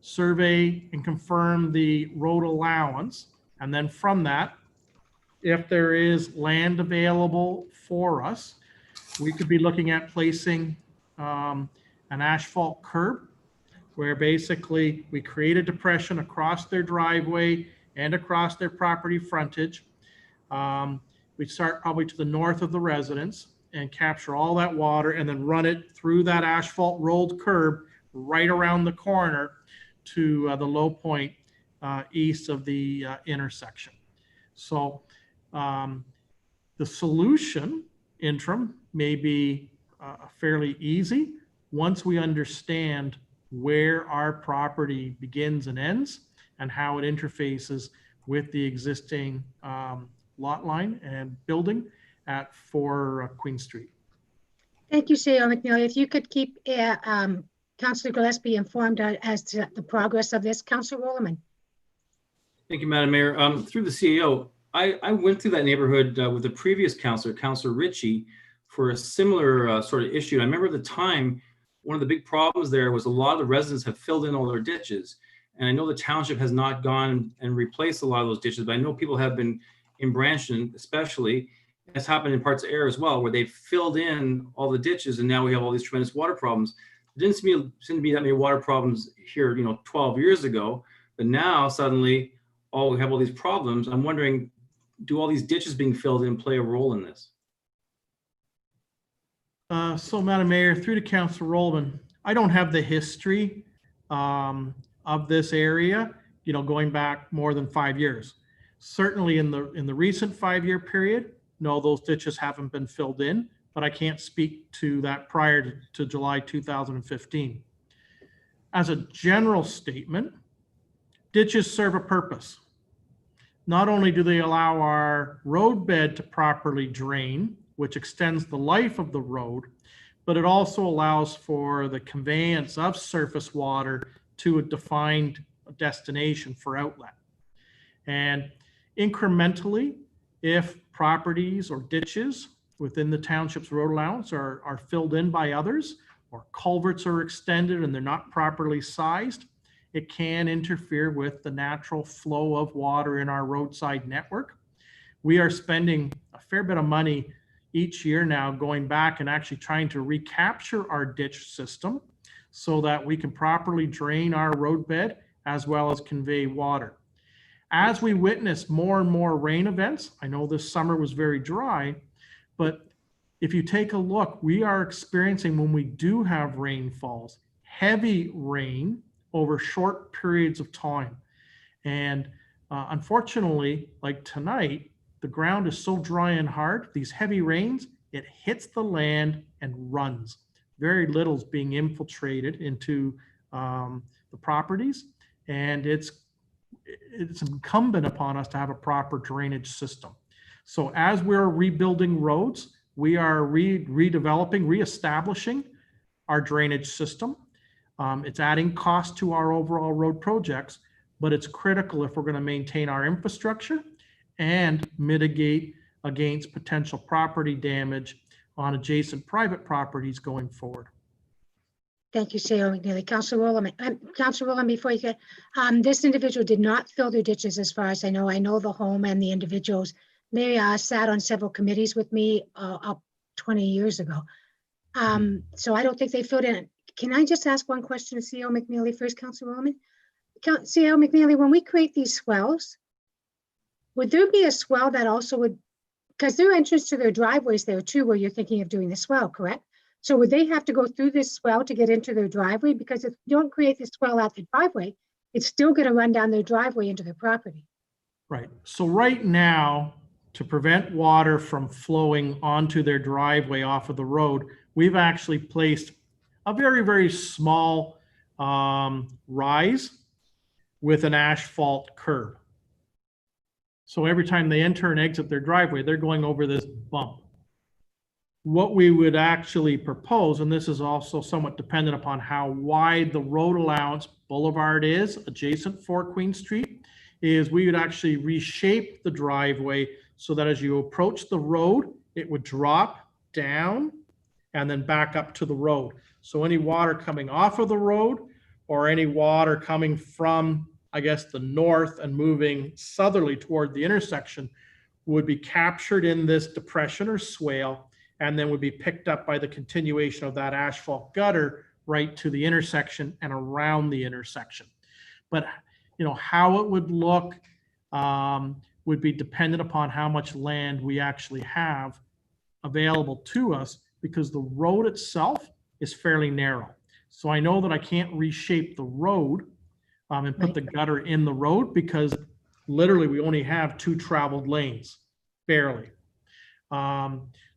survey and confirm the road allowance. And then from that, if there is land available for us, we could be looking at placing an asphalt curb where basically we create a depression across their driveway and across their property frontage. We start probably to the north of the residence and capture all that water and then run it through that asphalt rolled curb right around the corner to the low point east of the intersection. So the solution interim may be fairly easy once we understand where our property begins and ends and how it interfaces with the existing lot line and building at 4 Queen Street. Thank you, CEO McNeely. If you could keep Councillor Gillespie informed as to the progress of this. Councillor Rollerman. Thank you, Madam Mayor. Through the CEO, I went through that neighborhood with the previous councillor, Councillor Ritchie, for a similar sort of issue. I remember at the time, one of the big problems there was a lot of the residents have filled in all their ditches. And I know the township has not gone and replaced a lot of those ditches, but I know people have been in Brampton, especially. It's happened in parts of Ayr as well, where they've filled in all the ditches, and now we have all these tremendous water problems. There didn't seem to be that many water problems here, 12 years ago, but now suddenly, we have all these problems. I'm wondering, do all these ditches being filled in play a role in this? So, Madam Mayor, through to Councillor Rollerman, I don't have the history of this area, going back more than 5 years. Certainly in the recent 5-year period, no, those ditches haven't been filled in, but I can't speak to that prior to July 2015. As a general statement, ditches serve a purpose. Not only do they allow our roadbed to properly drain, which extends the life of the road, but it also allows for the conveyance of surface water to a defined destination for outlet. And incrementally, if properties or ditches within the township's road allowance are filled in by others, or culverts are extended and they're not properly sized, it can interfere with the natural flow of water in our roadside network. We are spending a fair bit of money each year now going back and actually trying to recapture our ditch system so that we can properly drain our roadbed as well as convey water. As we witness more and more rain events, I know this summer was very dry, but if you take a look, we are experiencing, when we do have rainfalls, heavy rain over short periods of time. And unfortunately, like tonight, the ground is so dry and hard, these heavy rains, it hits the land and runs. Very little is being infiltrated into the properties, and it's incumbent upon us to have a proper drainage system. So as we're rebuilding roads, we are redeveloping, reestablishing our drainage system. It's adding cost to our overall road projects, but it's critical if we're going to maintain our infrastructure and mitigate against potential property damage on adjacent private properties going forward. Thank you, CEO McNeely. Councillor Rollerman. Councillor Rollerman, before you get, this individual did not fill their ditches as far as I know. I know the home and the individuals. They sat on several committees with me up 20 years ago. So I don't think they filled in. Can I just ask one question to CEO McNeely first, Councillor Rollerman? CEO McNeely, when we create these swells, would there be a swell that also would, because there are entrance to their driveways there too, where you're thinking of doing the swell, correct? So would they have to go through this swell to get into their driveway? Because if you don't create the swell at the driveway, it's still going to run down their driveway into their property. Right. So right now, to prevent water from flowing onto their driveway off of the road, we've actually placed a very, very small rise with an asphalt curb. So every time they enter and exit their driveway, they're going over this bump. What we would actually propose, and this is also somewhat dependent upon how wide the road allowance boulevard is adjacent for Queen Street, is we would actually reshape the driveway so that as you approach the road, it would drop down and then back up to the road. So any water coming off of the road or any water coming from, I guess, the north and moving southerly toward the intersection would be captured in this depression or swale and then would be picked up by the continuation of that asphalt gutter right to the intersection and around the intersection. But how it would look would be dependent upon how much land we actually have available to us, because the road itself is fairly narrow. So I know that I can't reshape the road and put the gutter in the road, because literally we only have 2 traveled lanes, barely.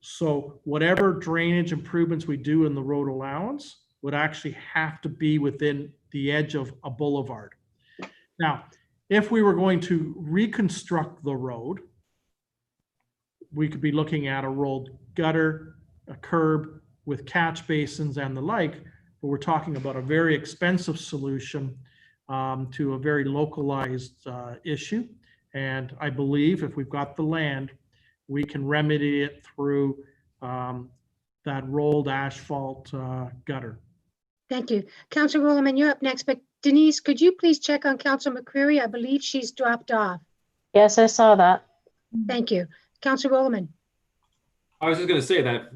So whatever drainage improvements we do in the road allowance would actually have to be within the edge of a boulevard. Now, if we were going to reconstruct the road, we could be looking at a rolled gutter, a curb with catch basins and the like, but we're talking about a very expensive solution to a very localized issue. And I believe if we've got the land, we can remedy it through that rolled asphalt gutter. Thank you. Councillor Rollman, you're up next, but Denise, could you please check on Councillor McCreary? I believe she's dropped off. Yes, I saw that. Thank you. Councillor Rollman. I was just going to say that,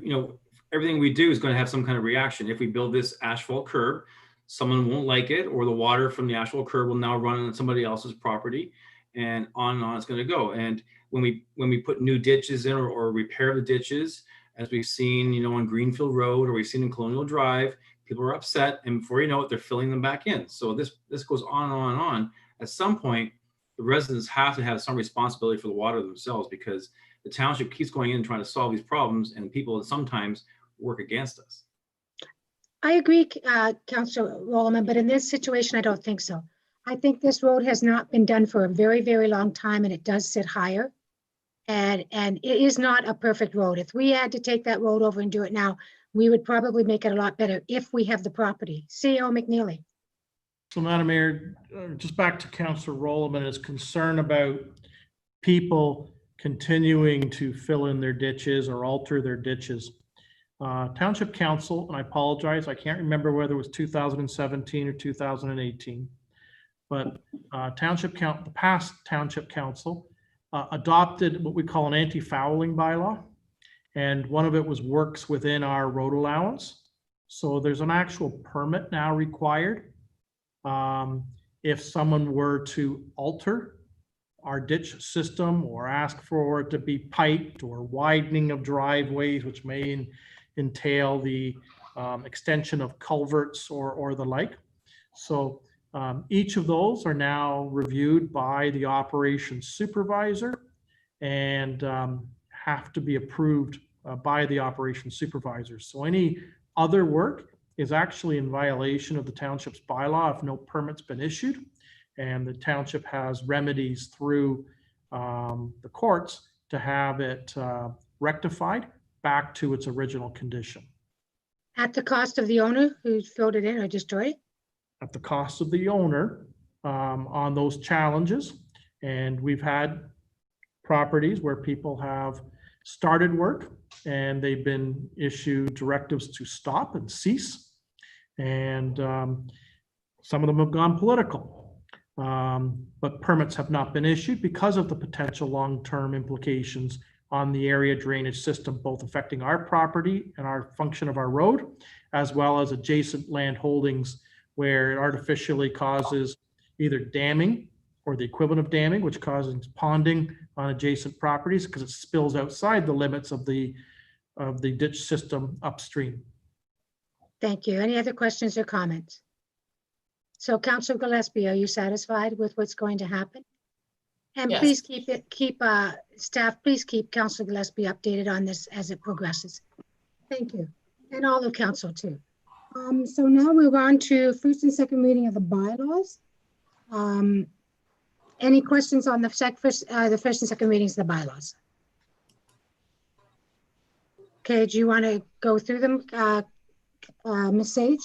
everything we do is going to have some kind of reaction. If we build this asphalt curb, someone won't like it, or the water from the asphalt curb will now run on somebody else's property, and on it's going to go. And when we put new ditches in or repair the ditches, as we've seen, on Greenfield Road, or we've seen in Colonial Drive, people are upset, and before you know it, they're filling them back in. So this goes on and on and on. At some point, the residents have to have some responsibility for the water themselves, because the township keeps going in and trying to solve these problems, and people sometimes work against us. I agree, Councillor Rollman, but in this situation, I don't think so. I think this road has not been done for a very, very long time, and it does sit higher. And it is not a perfect road. If we had to take that road over and do it now, we would probably make it a lot better if we have the property. CEO McNeely. So, Madam Mayor, just back to Councillor Rollman and his concern about people continuing to fill in their ditches or alter their ditches. Township Council, and I apologize, I can't remember whether it was 2017 or 2018, but the past Township Council adopted what we call an anti-fouling bylaw. And one of it was works within our road allowance. So there's an actual permit now required. If someone were to alter our ditch system or ask for it to be piped, or widening of driveways, which may entail the extension of culverts or the like. So each of those are now reviewed by the operations supervisor and have to be approved by the operations supervisor. So any other work is actually in violation of the township's bylaw if no permit's been issued, and the township has remedies through the courts to have it rectified back to its original condition. At the cost of the owner who filled it in or destroyed it? At the cost of the owner on those challenges. And we've had properties where people have started work and they've been issued directives to stop and cease. And some of them have gone political, but permits have not been issued because of the potential long-term implications on the area drainage system, both affecting our property and our function of our road, as well as adjacent land holdings where it artificially causes either damming or the equivalent of damming, which causes ponding on adjacent properties because it spills outside the limits of the ditch system upstream. Thank you. Any other questions or comments? So Councillor Gillespie, are you satisfied with what's going to happen? And Yes. please staff, please keep Councillor Gillespie updated on this as it progresses. Thank you. And all of council too. So now we're on to first and second reading of the bylaws. Any questions on the first and second readings of the bylaws? Okay, do you want to go through them, Ms. Sage?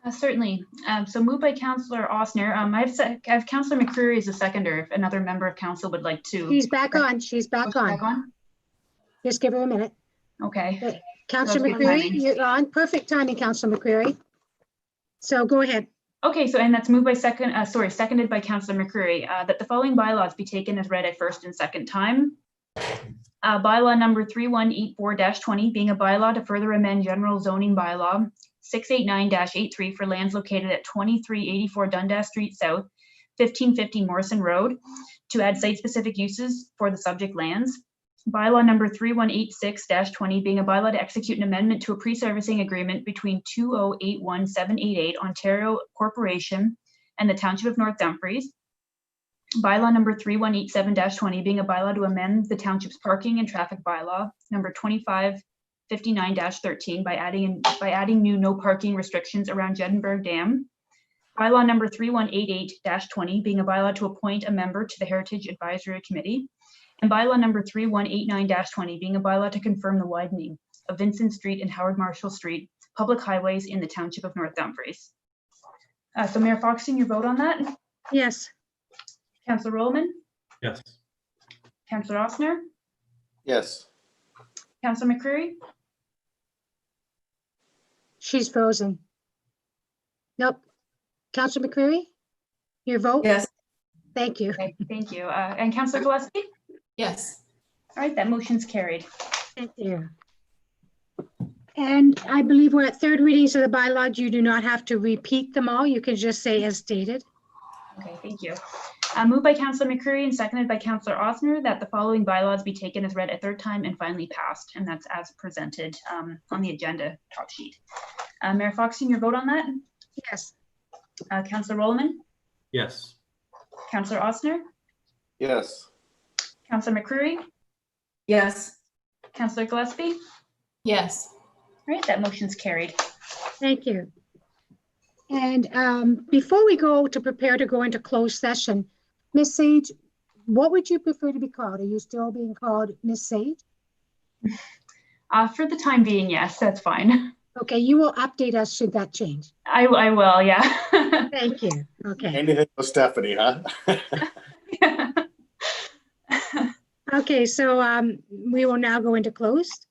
Certainly. So moved by Councillor Osner. I have Councillor McCreary as a seconder if another member of council would like to. She's back on. She's back on. Back on? Just give her a minute. Okay. Councillor That's good McCreary, timing. you're on. Perfect timing, Councillor McCreary. So go ahead. Okay, so and that's moved by seconded by Councillor McCreary, that the following bylaws be taken as read a first and second time. Bylaw number 3184-20 being a bylaw to further amend general zoning bylaw 689-83 for lands located at 2384 Dundas Street South, 1550 Morrison Road, to add site-specific uses for the subject lands. Bylaw number 3186-20 being a bylaw to execute an amendment to a pre-servicing agreement between 2081788 Ontario Corporation and the Township of North Dumfries. Bylaw number 3187-20 being a bylaw to amend the township's parking and traffic bylaw number 2559-13 by adding new no parking restrictions around Jeddenburg Dam. Bylaw number 3188-20 being a bylaw to appoint a member to the Heritage Advisory Committee. And bylaw number 3189-20 being a bylaw to confirm the widening of Vincent Street and Howard Marshall Street public highways in the Township of North Dumfries. So Mayor Foxton, your vote on that? Yes. Councillor Rollman? Yes. Councillor Osner? Yes. Councillor McCreary? She's frozen. Nope. Councillor McCreary, your vote? Yes. Thank you. Okay, thank you. And Councillor Gillespie? Yes. All right, that motion's carried. Thank you. And I believe we're at third readings of the bylaw. You do not have to repeat them all. You can just say as stated. Okay, thank you. Moved by Councillor McCreary and seconded by Councillor Osner that the following bylaws be taken as read a third time and finally passed, and that's as presented on the agenda top sheet. Mayor Foxton, your vote on that? Yes. Councillor Rollman? Yes. Councillor Osner? Yes. Councillor McCreary? Yes. Councillor Gillespie? Yes. All right, that motion's carried. Thank you. And before we go to prepare to go into closed session, Ms. Sage, what would you prefer to be called? Are you still being called Ms. Sage? For the time being, yes, that's fine. Okay, you will update us should that change. I will, yeah. Thank you. Okay. Anything with Stephanie, huh? Okay, so we will now go into closed.